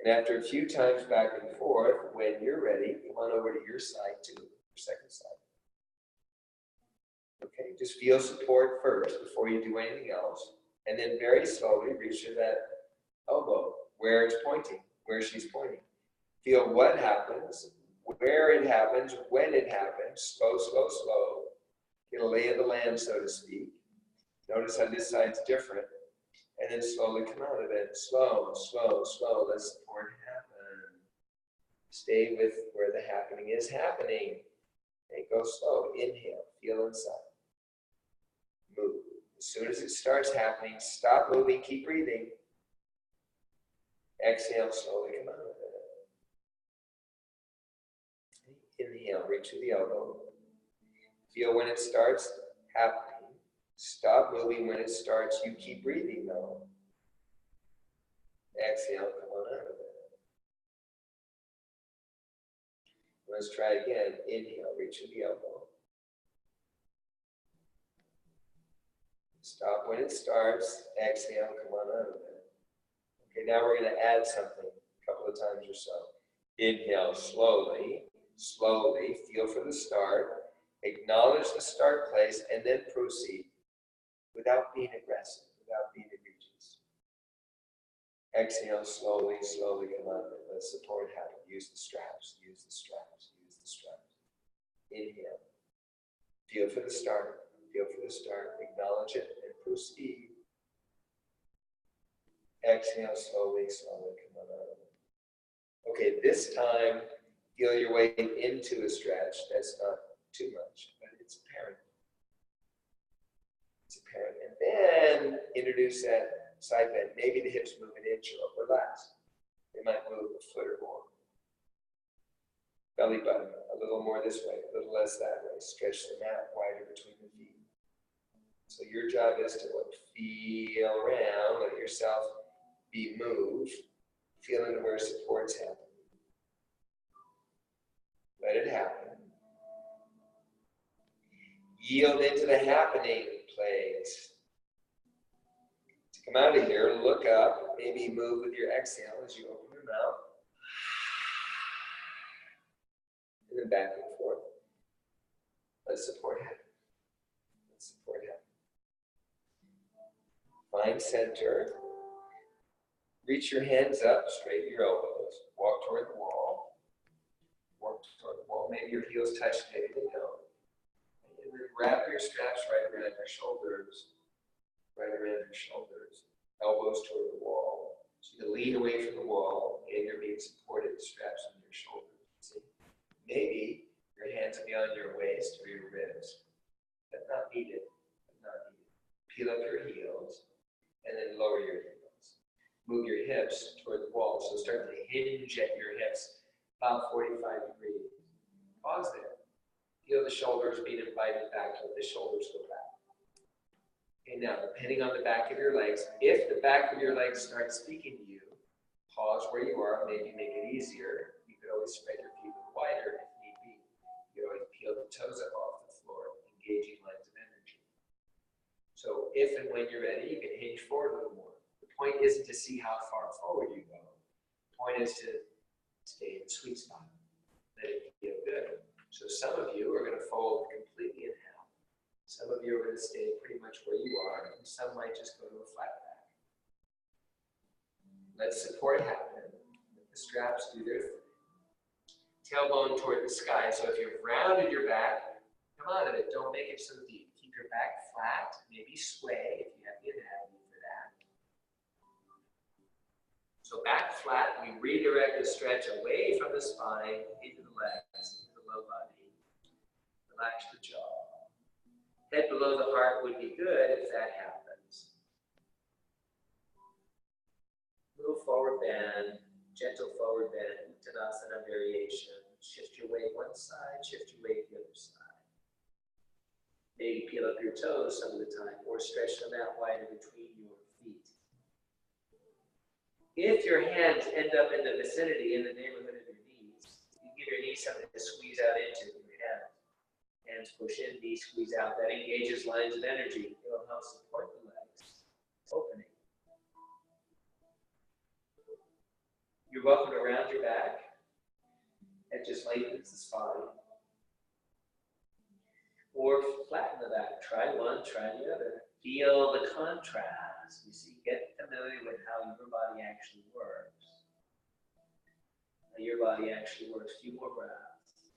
And after a few times back and forth, when you're ready, come on over to your side too, your second side. Okay, just feel support first before you do anything else. And then very slowly reach to that elbow, where it's pointing, where she's pointing. Feel what happens, where it happens, when it happens, slow, slow, slow. Get a lay of the land, so to speak. Notice how this side's different. And then slowly come out of it. Slow, slow, slow. Let support happen. Stay with where the happening is happening. And go slow. Inhale. Feel inside. Move. As soon as it starts happening, stop moving. Keep breathing. Exhale. Slowly come out of it. Inhale. Reach to the elbow. Feel when it starts happening. Stop moving when it starts. You keep breathing though. Exhale, come on out of it. Let's try again. Inhale, reach to the elbow. Stop when it starts. Exhale, come on out of it. Okay, now we're going to add something a couple of times or so. Inhale slowly, slowly. Feel for the start. Acknowledge the start place and then proceed. Without being aggressive, without being egregious. Exhale, slowly, slowly come out of it. Let support happen. Use the straps, use the straps, use the straps. Inhale. Feel for the start, feel for the start. Acknowledge it and proceed. Exhale, slowly, slowly come on out of it. Okay, this time, feel your way into a stretch. That's not too much, but it's apparent. And then introduce that side bend. Maybe the hips move an inch or less. They might move a foot or more. Belly button, a little more this way, a little less that way. Stretch the mat wider between the feet. So your job is to feel around, let yourself be moved, feel into where support's happening. Let it happen. Yield into the happening. Place. To come out of here, look up, maybe move with your exhale as you open your mouth. And then back and forth. Let support happen. Let support happen. Find center. Reach your hands up, straighten your elbows. Walk toward the wall. Walk toward the wall. Maybe your heels touch, maybe they don't. And then wrap your straps right around your shoulders. Right around your shoulders. Elbows toward the wall. So you lean away from the wall and you're being supported, straps on your shoulders. See? Maybe your hands will be on your waist or your ribs. That's not needed. That's not needed. Peel up your heels and then lower your heels. Move your hips toward the wall. So start to hinge at your hips about 45 degrees. Pause there. Feel the shoulders being invited back. Let the shoulders go back. Okay, now, depending on the back of your legs, if the back of your legs starts speaking to you, pause where you are, maybe make it easier. You could always spread your feet wider if need be. You could always peel the toes up off the floor, engaging lines of energy. So if and when you're ready, you can hinge forward a little more. The point isn't to see how far forward you go. The point is to stay in the sweet spot. Let it feel good. So some of you are going to fold completely in half. Some of you are going to stay pretty much where you are, and some might just go to a flat back. Let support happen. Let the straps do their thing. Tailbone toward the sky. So if you've rounded your back, come out of it, don't make it so deep. Keep your back flat, maybe sway if you have the anatomy for that. So back flat, we redirect the stretch away from the spine, into the legs, into the low body. Relax the jaw. Head below the heart would be good if that happens. Little forward bend, gentle forward bend, Uttanasana variation. Shift your weight one side, shift your weight the other side. Maybe peel up your toes some of the time, or stretch them out wide in between your feet. If your hands end up in the vicinity, in the neighborhood of your knees, you give your knees something to squeeze out into with your hands. Hands push in, knees squeeze out. That engages lines of energy. It will help support the legs. Opening. You're welcome to round your back. It just lengthens the spine. Or flatten the back. Try one, try the other. Feel the contrast. You see, get familiar with how your body actually works. How your body actually works. A few more breaths.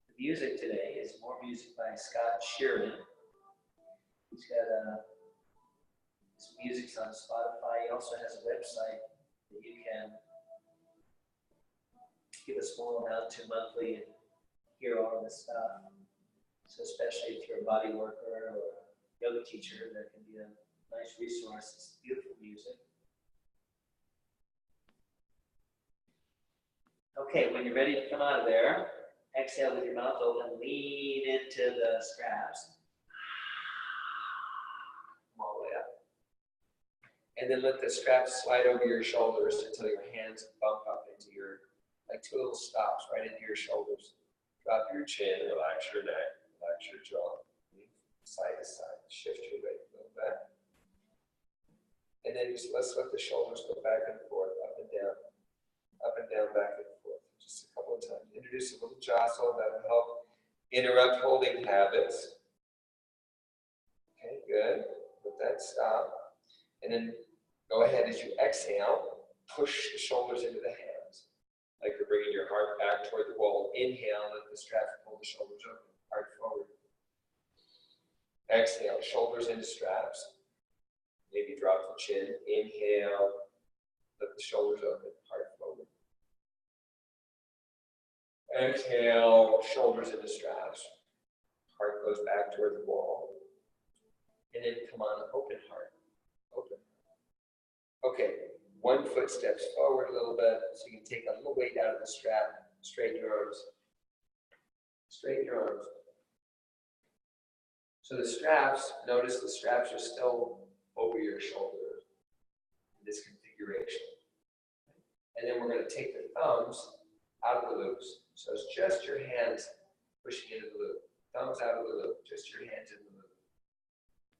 The music today is more music by Scott Sheeran. He's got his music's on Spotify. He also has a website that you can give a small amount to monthly and hear all of this stuff. So especially if you're a body worker or a yoga teacher, that can be a nice resource. It's beautiful music. Okay, when you're ready to come out of there, exhale with your mouth open, lean into the straps. Come all the way up. And then let the straps slide over your shoulders until your hands bump up into your, like two little stops right into your shoulders. Drop your chin, relax your neck, relax your jaw. Side to side, shift your weight a little bit. And then just let's let the shoulders go back and forth, up and down, back and forth. Just a couple of times. Introduce a little jostle that will help interrupt holding habits. Okay, good. Let that stop. And then go ahead as you exhale, push the shoulders into the hands. Like you're bringing your heart back toward the wall. Inhale, let the straps pull the shoulders open, heart forward. Exhale, shoulders into straps. Maybe drop the chin. Inhale, let the shoulders open, heart forward. Exhale, shoulders into straps. Heart goes back toward the wall. And then come on, open heart. Open. Okay, one foot steps forward a little bit, so you can take a little weight out of the strap. Straighten your arms. Straighten your arms. So the straps, notice the straps are still over your shoulders in this configuration. And then we're going to take the thumbs out of the loops. So it's just your hands pushing into the loop. Thumbs out of the loop, just your hands in the loop.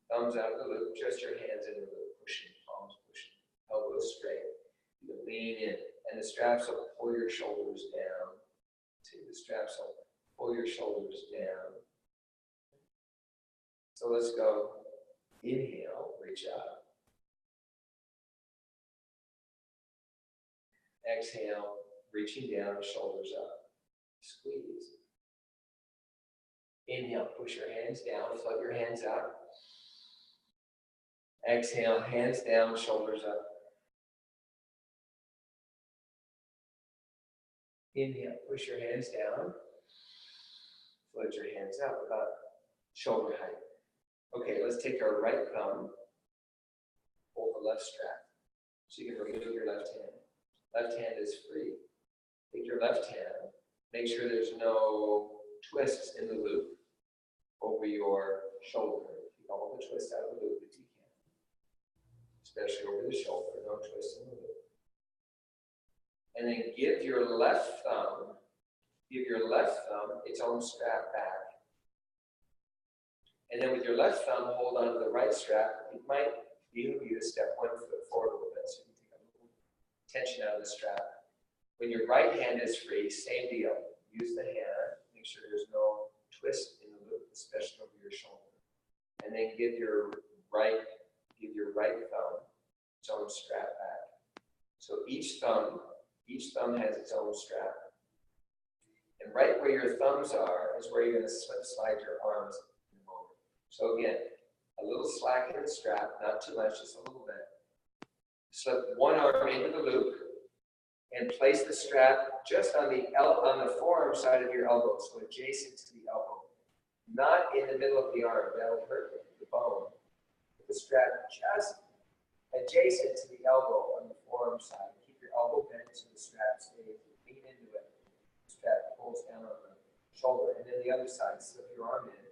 Thumbs out of the loop, just your hands in the loop. Pushing, palms pushing, elbows straight. You lean in, and the straps will pull your shoulders down. See, the straps will pull your shoulders down. So let's go. Inhale, reach up. Exhale, reaching down, shoulders up. Squeeze. Inhale, push your hands down, float your hands out. Exhale, hands down, shoulders up. Inhale, push your hands down. Float your hands up about shoulder height. Okay, let's take our right thumb, hold the left strap. So you can remove your left hand. Left hand is free. Take your left hand, make sure there's no twists in the loop over your shoulder. Keep all the twists out of the loop if you can. Especially over the shoulder, no twist in the loop. And then give your left thumb its own strap back. And then with your left thumb, hold on to the right strap. It might behoove you to step 1 foot forward a little bit so you can take a little tension out of the strap. When your right hand is free, same deal. Use the hand, make sure there's no twist in the loop, especially over your shoulder. And then give your right thumb its own strap back. So each Each thumb has its own strap. And right where your thumbs are is where you're going to slide your arms in the moment. So again, a little slack in the strap, not too much, just a little bit. Slip one arm into the loop and place the strap just on the forearm side of your elbow, so adjacent to the elbow. Not in the middle of the arm, that'll hurt the bone. Put the strap just adjacent to the elbow on the forearm side. Keep your elbow bent so the strap stays. Lean into it. The strap pulls down on the shoulder. And then the other side, slip your arm in.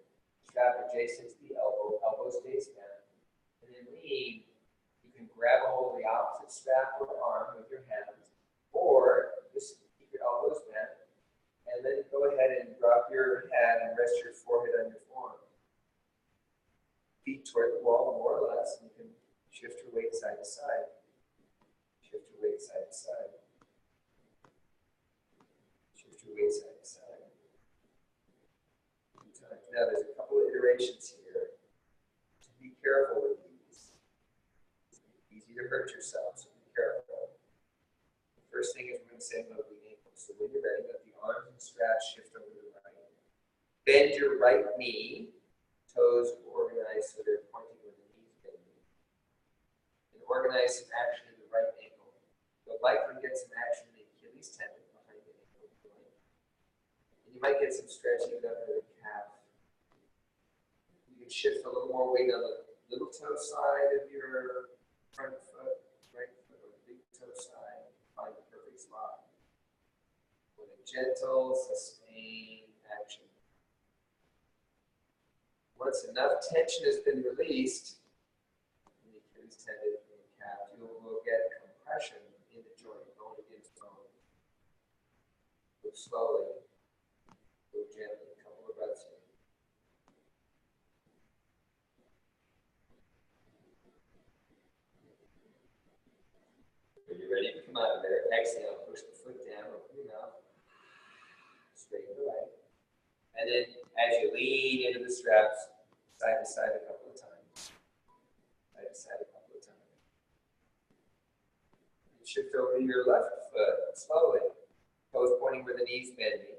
Strap adjacent to the elbow. Elbow stays down. And then lean. You can grab a hold of the opposite strap or arm with your hands. Or just keep your elbows bent. And then go ahead and drop your head and rest your forehead on your forearm. Feet toward the wall, more or less. You can shift your weight side to side. Shift your weight side to side. Shift your weight side to side. 2 times. Now there's a couple of iterations here. So be careful with these. It's easy to hurt yourself, so be careful. The first thing is we're going to say low the ankle. So when you're ready, let the arms and straps shift over to the right. Bend your right knee. Toes organized so they're pointing where the knees bend. And organize some action in the right ankle. You'll likely get some action in the Achilles tendon behind the ankle joint. And you might get some stretching up in the calf. You can shift a little more weight on the little toe side of your front foot, right foot, or the big toe side. Find the perfect spot. With a gentle, sustained action. Once enough tension has been released in the Achilles tendon and the calf, you will get compression in the joint, bone against bone. Move slowly, move gently, a couple of breaths in. When you're ready to come out of there, exhale, push the foot down, open your mouth, straighten the leg. And then as you lean into the straps, side to side a couple of times. Side to side a couple of times. You shift over to your left foot slowly. Toes pointing where the knee's bending.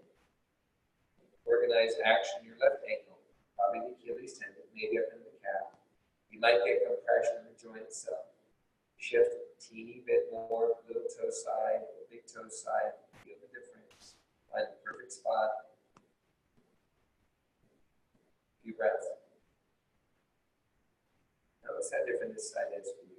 Organize action in your left ankle. Probably the Achilles tendon, maybe up in the calf. You might get compression in the joint itself. Shift a teeny bit more, little toe side, big toe side. Feel the difference. Find the perfect spot. Few breaths. Notice how different this side is for you.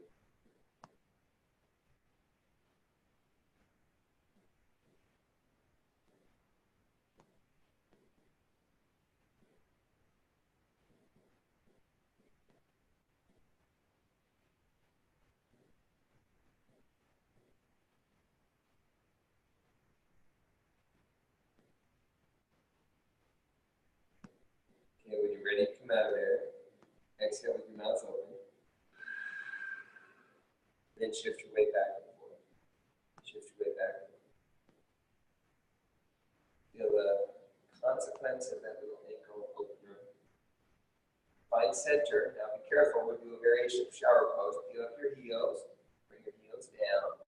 Okay, when you're ready to come out of there, exhale with your mouth open. Then shift your weight back and forth. Shift your weight back and forth. Feel the consequence of that little ankle opener. Find center. Now be careful. We'll do a variation of shower pose. Peel up your heels. Bring your heels down.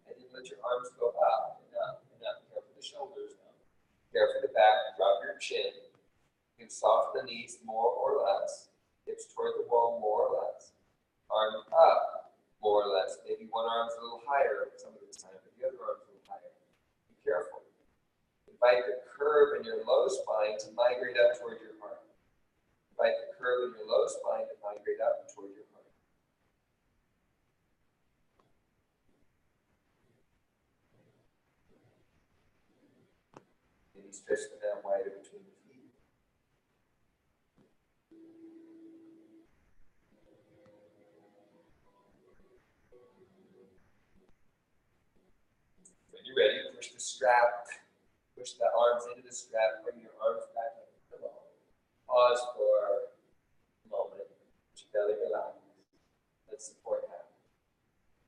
And then let your arms go up and up and up. Care for the shoulders now. Care for the back. Drop your chin. You can soften the knees more or less. Hips toward the wall more or less. Arm up. More or less. Maybe one arm's a little higher some of the time, but the other arm's a little higher. Be careful. Invite the curve in your low spine to migrate up toward your heart. Invite the curve in your low spine to migrate up toward your heart. Maybe stretch the down wider between the feet. When you're ready, push the strap, push the arms into the strap, bring your arms back like a pillow. Pause for a moment, let your belly relax. Let support happen.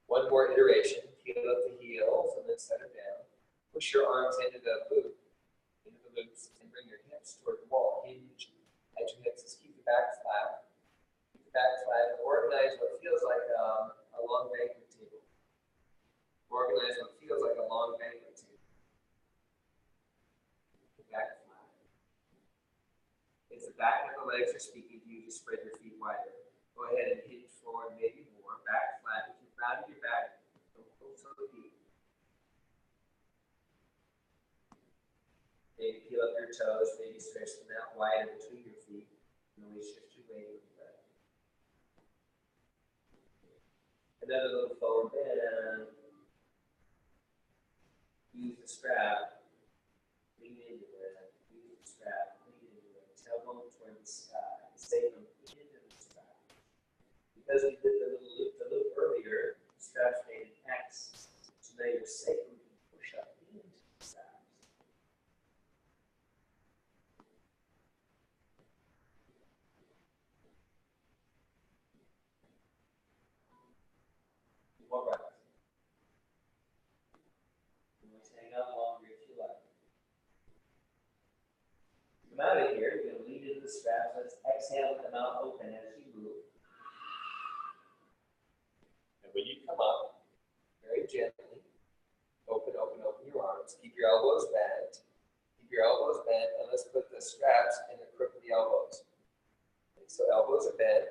One more iteration, peel up the heels and then set it down. Push your arms into the loops, and bring your hips toward the wall. Hinge at your hips, just keep the back flat. Keep the back flat and organize what feels like a long banquet table. Organize what feels like a long banquet because the back of the legs are speaking to you to spread your feet wider. Go ahead and hinge forward, maybe more. Back flat. If you're flat on your back, don't go so deep. Maybe peel up your toes, maybe stretch them out wide in between your feet. And always shift your weight with that. Another little forward bend. Use the strap. Lean into it. Use the strap. Lean into it. Tailbone toward the sky. Stay into the strap. Because we did the loop earlier, the straps made an X. So now your sacrum can push up into the straps. One breath. Hang out longer if you like. Come out of here, you're going to lean into the straps. Let's exhale with the mouth open as you move. And when you come up, very gently, open your arms. Keep your elbows bent. Keep your elbows bent, and let's put the straps in the crook of the elbows. Okay, so elbows are bent.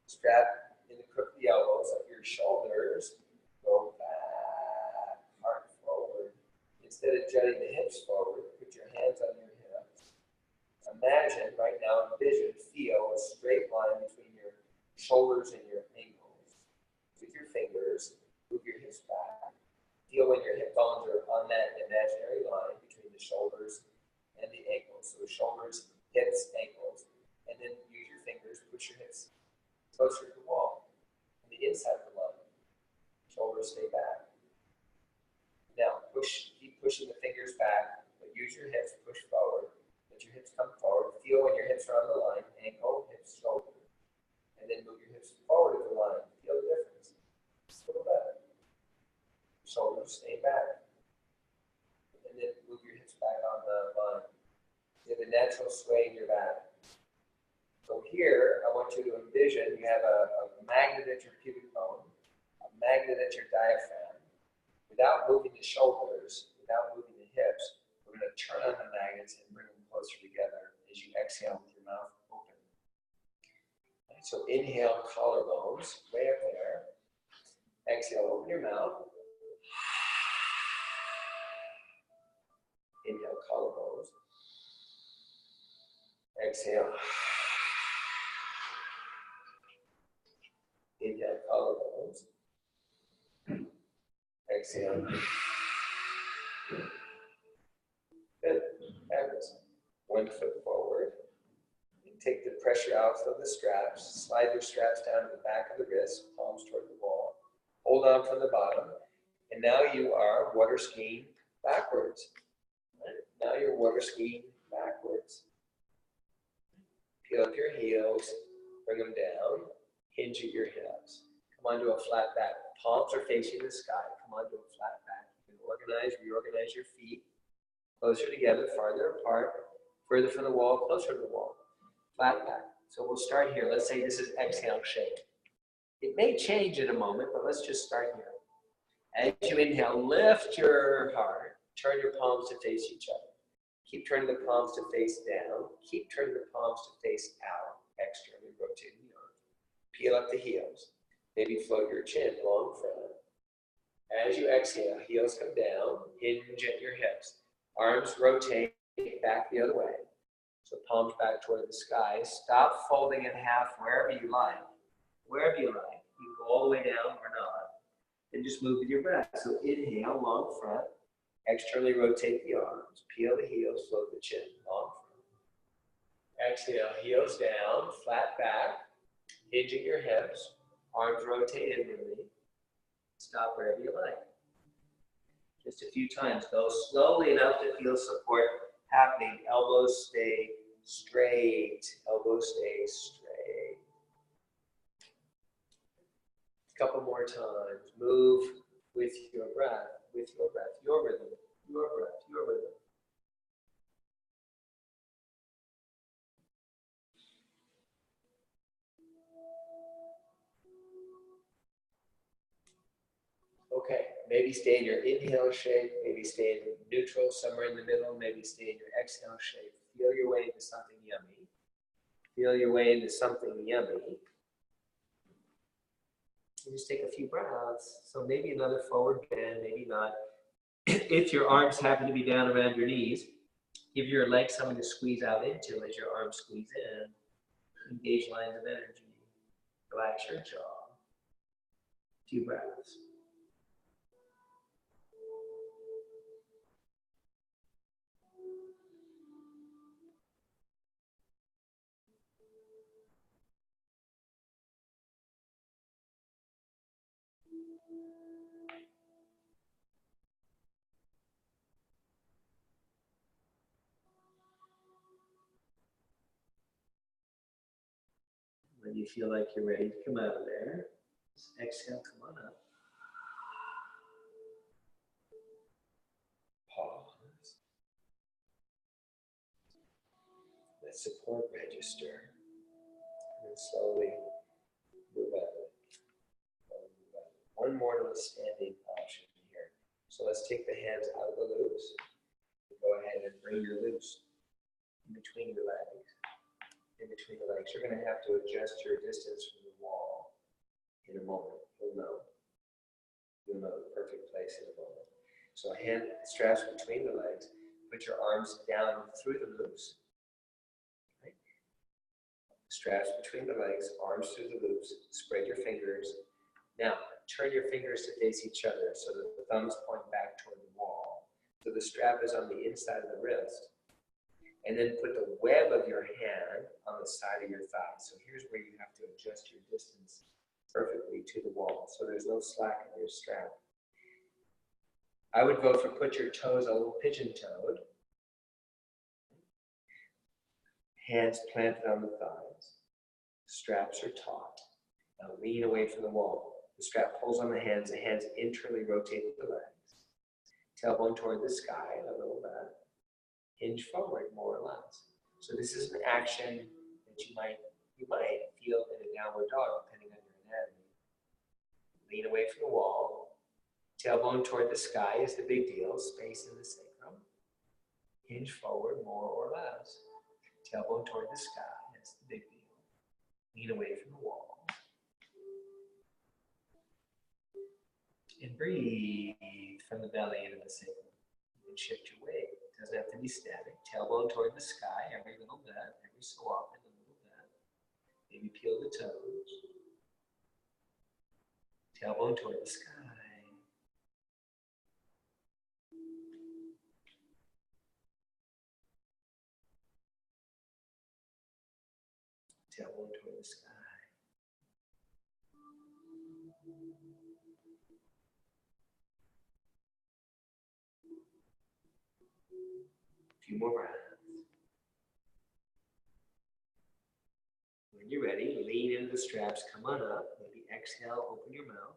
Strap in the crook of the elbows of your shoulders. Go back, heart forward. Instead of jutting the hips forward, put your hands on your hips. Imagine right now, envision, feel a straight line between your shoulders and your ankles. With your fingers, move your hips back. Feel when your hip bones are on that imaginary line between the shoulders and the ankles. So shoulders, hips, ankles. And then use your fingers, push your hips closer to the wall. On the inside of the line. Shoulders stay back. Now, keep pushing the fingers back, but use your hips, push forward. Let your hips come forward. Feel when your hips are on the line, ankle, hips, shoulder. And then move your hips forward to the line. Feel the difference. Just a little better. Shoulders stay back. And then move your hips back on the line. You have a natural sway in your back. So here, I want you to envision you have a magnet at your pubic bone, a magnet at your diaphragm. Without moving the shoulders, without moving the hips, we're going to turn on the magnets and bring them closer together as you exhale with your mouth open. Right, so inhale, collarbones, way up there. Exhale, open your mouth. Inhale, collarbones. Exhale. Inhale, collarbones. Exhale. Good. Fabulous. One foot forward. And take the pressure out of the straps. Slide your straps down to the back of the wrist, palms toward the wall. Hold on from the bottom. And now you are water skiing backwards. Right? Now you're water skiing backwards. Peel up your heels. Bring them down. Hinge at your hips. Come onto a flat back. Palms are facing the sky. Come onto a flat back. You can reorganize your feet. Closer together, farther apart. Further from the wall, closer to the wall. Flat back. So we'll start here. Let's say this is exhale shake. It may change in a moment, but let's just start here. As you inhale, lift your heart. Turn your palms to face each other. Keep turning the palms to face down. Keep turning the palms to face out. Externally rotating the arms. Peel up the heels. Maybe float your chin long front. As you exhale, heels come down. Hinge at your hips. Arms rotate back the other way. So palms back toward the sky. Stop folding in half wherever you like. Wherever you like. You can go all the way down or not. And just move with your breath. So inhale, long front. Externally rotate the arms. Peel the heels, float the chin, long front. Exhale, heels down, flat back. Hinge at your hips. Arms rotate inwardly. Stop wherever you like. Just a few times. Go slowly enough to feel support happening. Elbows stay straight. Elbows stay straight. A couple more times. Move with your breath. With your breath. Your rhythm. Your breath. Your rhythm. Okay, maybe stay in your inhale shape, maybe stay in neutral, somewhere in the middle, maybe stay in your exhale shape. Feel your way into something yummy. Feel your way into something yummy. And just take a few breaths. So maybe another forward bend, maybe not. If your arms happen to be down around your knees, give your legs something to squeeze out into as your arms squeeze in. Engage lines of energy. Relax your jaw. 2 breaths. When you feel like you're ready to come out of there, just exhale, come on up. Pause. Let support register. And then slowly move out. One more little standing option here. So let's take the hands out of the loops. Go ahead and bring your loops in between your legs. In between the legs. You're going to have to adjust your distance from the wall in a moment. You'll know. You'll know the perfect place in a moment. So hand straps between the legs. Put your arms down through the loops. Right? Straps between the legs, arms through the loops. Spread your fingers. Now, turn your fingers to face each other so that the thumbs point back toward the wall. So the strap is on the inside of the wrist. And then put the web of your hand on the side of your thigh. So here's where you have to adjust your distance perfectly to the wall. So there's no slack in your strap. I would vote for put your toes a little pigeon-toed. Hands planted on the thighs. Straps are taut. Now lean away from the wall. The strap pulls on the hands internally rotate the legs. Tailbone toward the sky a little bit. Hinge forward, more or less. So this is an action that you might feel in a downward dog, depending on your anatomy. Lean away from the wall. Tailbone toward the sky is the big deal. Space in the sacrum. Hinge forward, more or less. Tailbone toward the sky, that's the big deal. Lean away from the wall. And breathe from the belly into the sacrum. You can shift your weight. It doesn't have to be static. Tailbone toward the sky every little bit, every so often a little bit. Maybe peel the toes. Tailbone toward the sky. Tailbone toward the sky. A few more breaths. When you're ready, lean into the straps, come on up. Maybe exhale, open your mouth.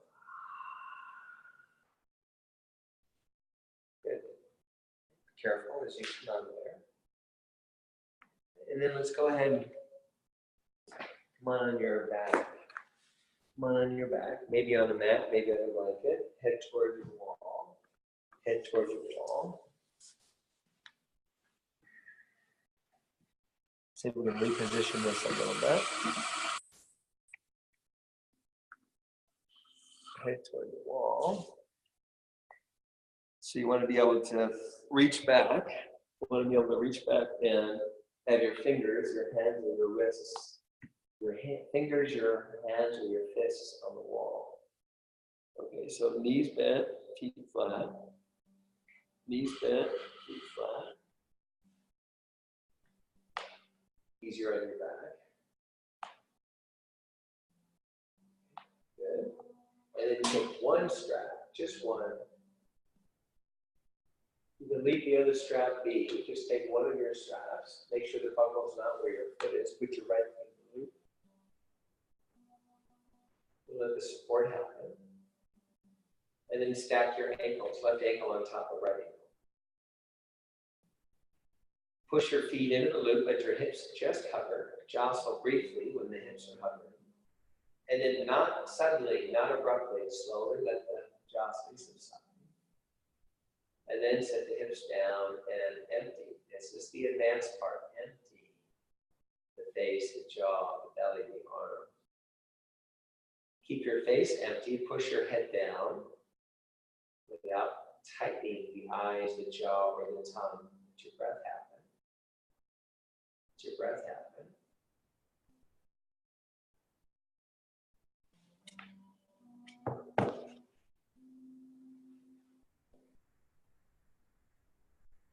Good. Be careful as you come out of there. And then let's go ahead and come on your back. Come on your back. Maybe on a mat, maybe on a blanket. Head toward your wall. Head toward your wall. See if we can reposition this a little bit. Head toward the wall. So you want to be able to reach back. You want to be able to reach back and have your fingers, your hands, and your wrists. Your fingers, your hands, and your fists on the wall. Okay, so knees bent, feet flat. Knees bent, feet flat. Easier on your back. Good. And then you take one strap, just one. You can leave the other strap be. Just take one of your straps. Make sure the buckle's not where your foot is. Put your right foot in the loop. And let the support happen. And then stack your ankles, left ankle on top of right ankle. Push your feet into the loop, let your hips just hover. Jostle briefly when the hips are hovering. And then not suddenly, not abruptly, slowly let the jostling subside. And then set the hips down and empty. This is the advanced part, empty. The face, the jaw, the belly, the arm. Keep your face empty, push your head down without tightening the eyes, the jaw, or the tongue. Let your breath happen. Let your breath happen.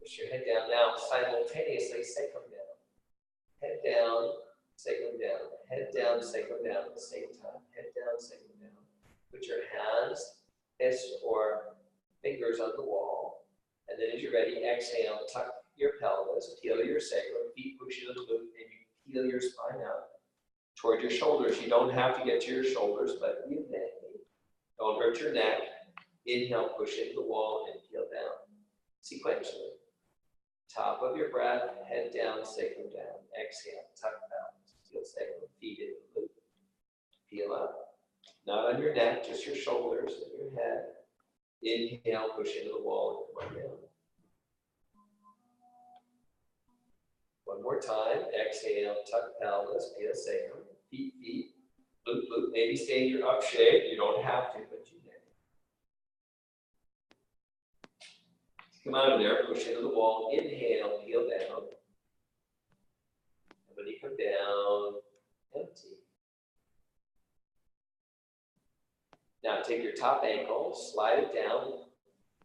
Push your head down. Now, simultaneously, sacrum down. Head down, sacrum down. Head down, sacrum down at the same time. Head down, sacrum down. Put your hands, fists, or fingers on the wall. And then as you're ready, exhale, tuck your pelvis, peel your sacrum, feet push into the loop, and you peel your spine out toward your shoulders. You don't have to get to your shoulders, but you may. Don't hurt your neck. Inhale, push into the wall, and peel down. Sequentially. Top of your breath, head down, sacrum down. Exhale, tuck pelvis, peel sacrum, feet into the loop. Peel up. Not on your neck, just your shoulders and your head. Inhale, push into the wall, and come on down. One more time. Exhale, tuck pelvis, peel sacrum, feet, loop, loop. Maybe stay in your up shape. You don't have to, but you may. Come out of there, push into the wall. Inhale, peel down. And when you come down, empty. Now take your top ankle, slide it down,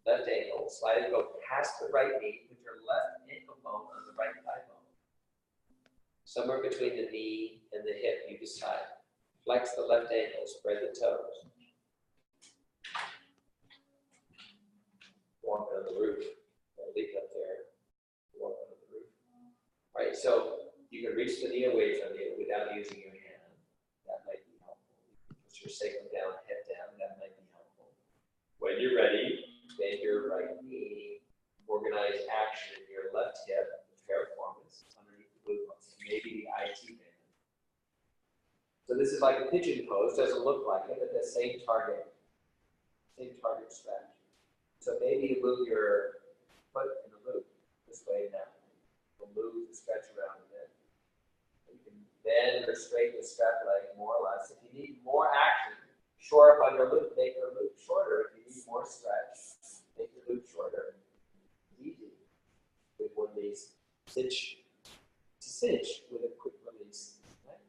left ankle, slide it, go past the right knee, put your left ankle bone on the right thigh bone. Somewhere between the knee and the hip, you decide. Flex the left ankle, spread the toes. Walk on the roof. Leak up there. Walk on the roof. All right, so you can reach the knee away from you without using your hand. That might be helpful. Put your sacrum down, head down. That might be helpful. When you're ready, bend your right knee. Organize action in your left hip. Piriformis underneath the glute. Maybe the IT band. So this is like a pigeon pose. Doesn't look like it, but the same target strategy. So maybe you move your foot in the loop this way and that way. We'll move the stretch around a bit. You can bend or straighten the strap leg more or less. If you need more action, shore up on your loop, make your loop shorter. If you need more stretch, make your loop shorter. Easy. With one of these cinch to cinch with a quick release. Right?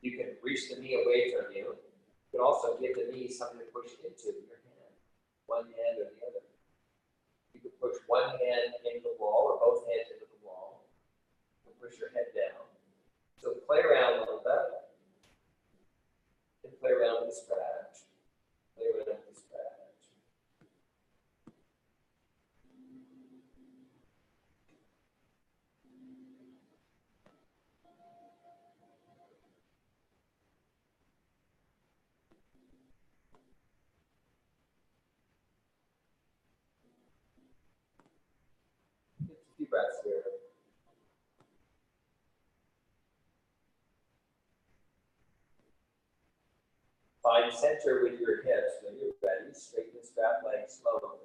You can reach the knee away from you. You can also give the knee something to push into your hand, one hand or the other. You can push one hand into the wall or both hands into the wall. You can push your head down. So play around a little bit. And play around with the stretch. Play around with the stretch. Deep breaths here. Find center with your hips. When you're ready, straighten the strap leg slowly.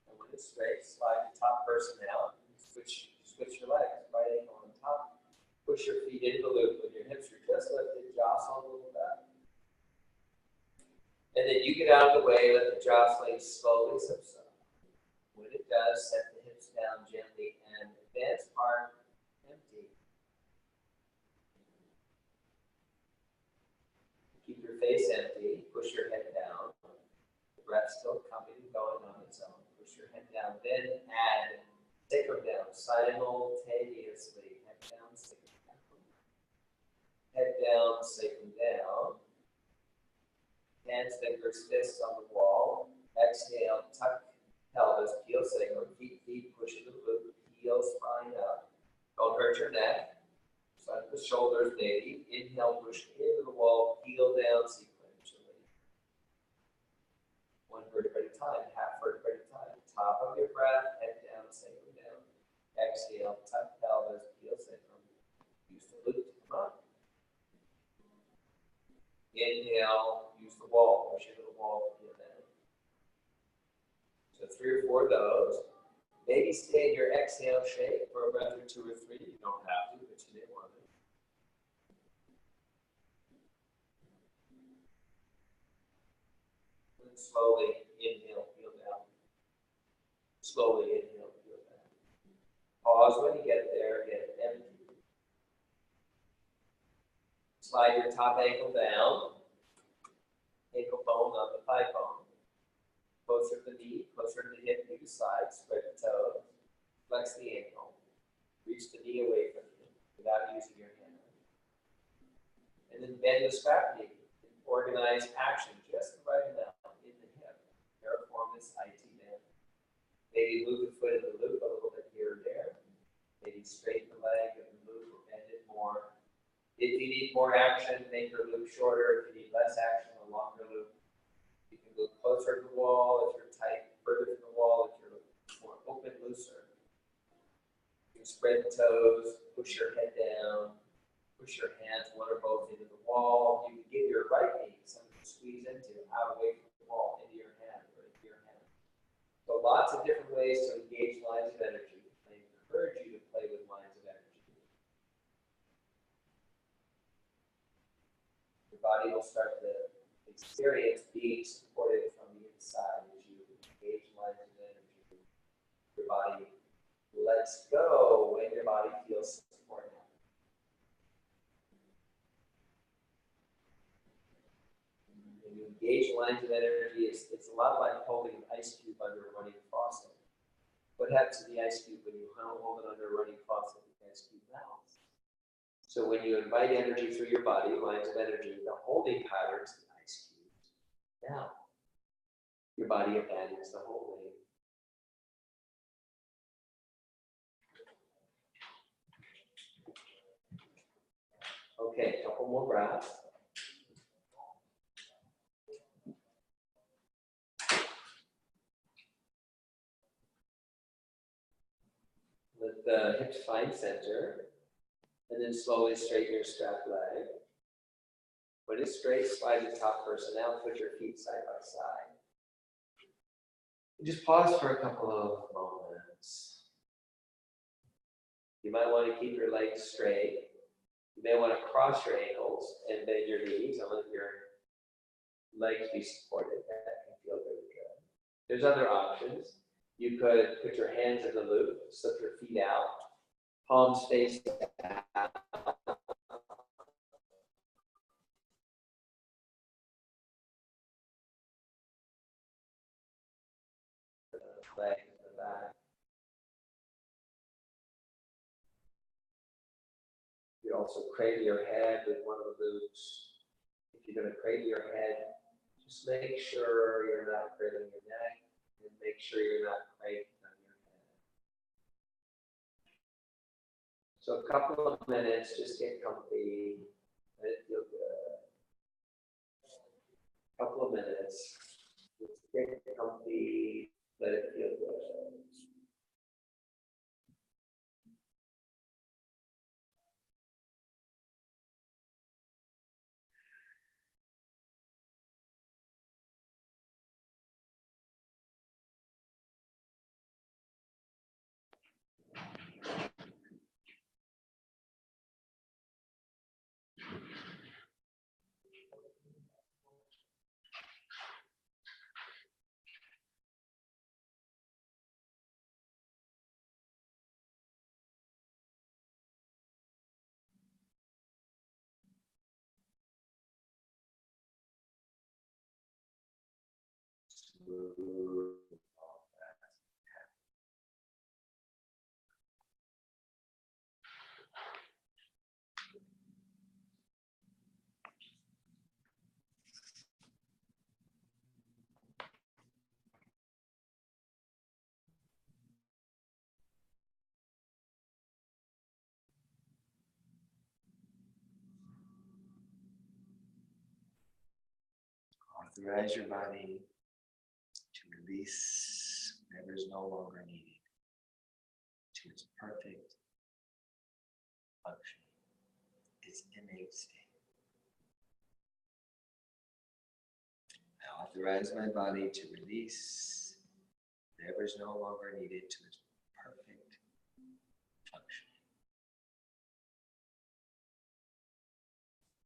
And when it's straight, slide the top person out. Switch your legs. Right ankle on top. Push your feet into the loop. When your hips are just lifted, jostle a little bit. And then you get out of the way, let the jostling slowly subside. When it does, set the hips down gently and advance heart empty. Keep your face empty. Push your head down. The breath still coming and going on its own. Push your head down. Then add sacrum down simultaneously. Head down, sacrum down. Head down, sacrum down. Hands, fingers, fists on the wall. Exhale, tuck pelvis, peel sacrum, feet, push into the loop, heel, spine up. Don't hurt your neck. Side the shoulders, maybe. Inhale, push into the wall, heel down sequentially. One vertebrae at a time, half vertebrae at a time. Top of your breath, head down, sacrum down. Exhale, tuck pelvis, peel sacrum. Use the loop to come up. Inhale, use the wall, push into the wall, peel down. So 3 or 4 of those. Maybe maybe stay in your exhale shape for a breath or two or three. You don't have to, but you may want to. And slowly inhale, feel down. Slowly inhale, feel down. Pause when you get there, get empty. Slide your top ankle down. Ankle bone on the thigh bone. Closer to the knee, closer to the hip, you decide. Spread the toes. Flex the ankle. Reach the knee away from you without using your hand. And then bend the scap knee. Organize action just the right amount in the hip. Piriformis IT bend. Maybe move the foot in the loop a little bit here or there. Maybe straighten the leg and the loop or bend it more. If you need more action, make your loop shorter. If you need less action, a longer loop. You can move closer to the wall if you're tight, further from the wall if you're more open, looser. You can spread the toes, push your head down, push your hands, one or both, into the wall. You can give your right knee something to squeeze into, out away from the wall, into your hand or into your hand. So lots of different ways to engage lines of energy. I encourage you to play with lines of energy. Your body will start to experience being supported from the inside as you engage lines of energy. Your body lets go when your body feels supported. When you engage lines of energy, it's a lot like holding an ice cube under a running faucet. What happens to the ice cube when you hold it under a running faucet? The ice cube melts. So when you invite energy through your body, lines of energy, the holding patterns, the ice cubes, now your body abandons the holding. Okay, a couple more breaths. Let the hips find center, and then slowly straighten your strapped leg. When it's straight, slide the top person out, put your feet side by side. And just pause for a couple of moments. You might want to keep your legs straight. You may want to cross your ankles and bend your knees and let your legs be supported. That can feel really good. There's other options. You could put your hands in the loop, slip your feet out, palms face down. Leg in the back. You also cradle your head with one of the loops. If you're going to cradle your head, just make sure you're not cradling your neck, and make sure you're not cranking on your head. So a couple of minutes, just get comfy, let it feel good. A couple of minutes, just get comfy, let it feel good. Authorize your body to release whatever is no longer needed to its perfect function, its innate state. I authorize my body to release whatever is no longer needed to its functioning.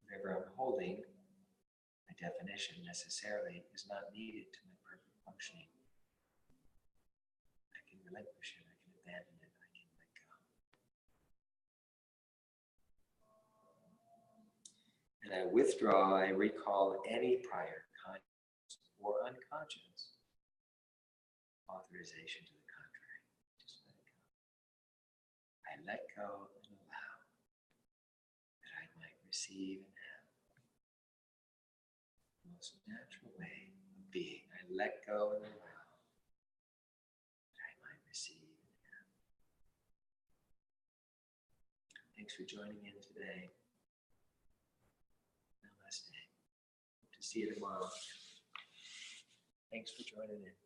Whatever I'm holding, by definition, necessarily, is not needed to my perfect functioning. I can relinquish it, I can abandon it, I can let go. And I withdraw, I recall any prior conscious or unconscious authorization to the contrary. Just let it go. I let go and allow that I might receive and have the most natural way of being. I let go and allow that I might receive and have. Thanks for joining in today. Namaste. Hope to see you tomorrow. Thanks for joining in.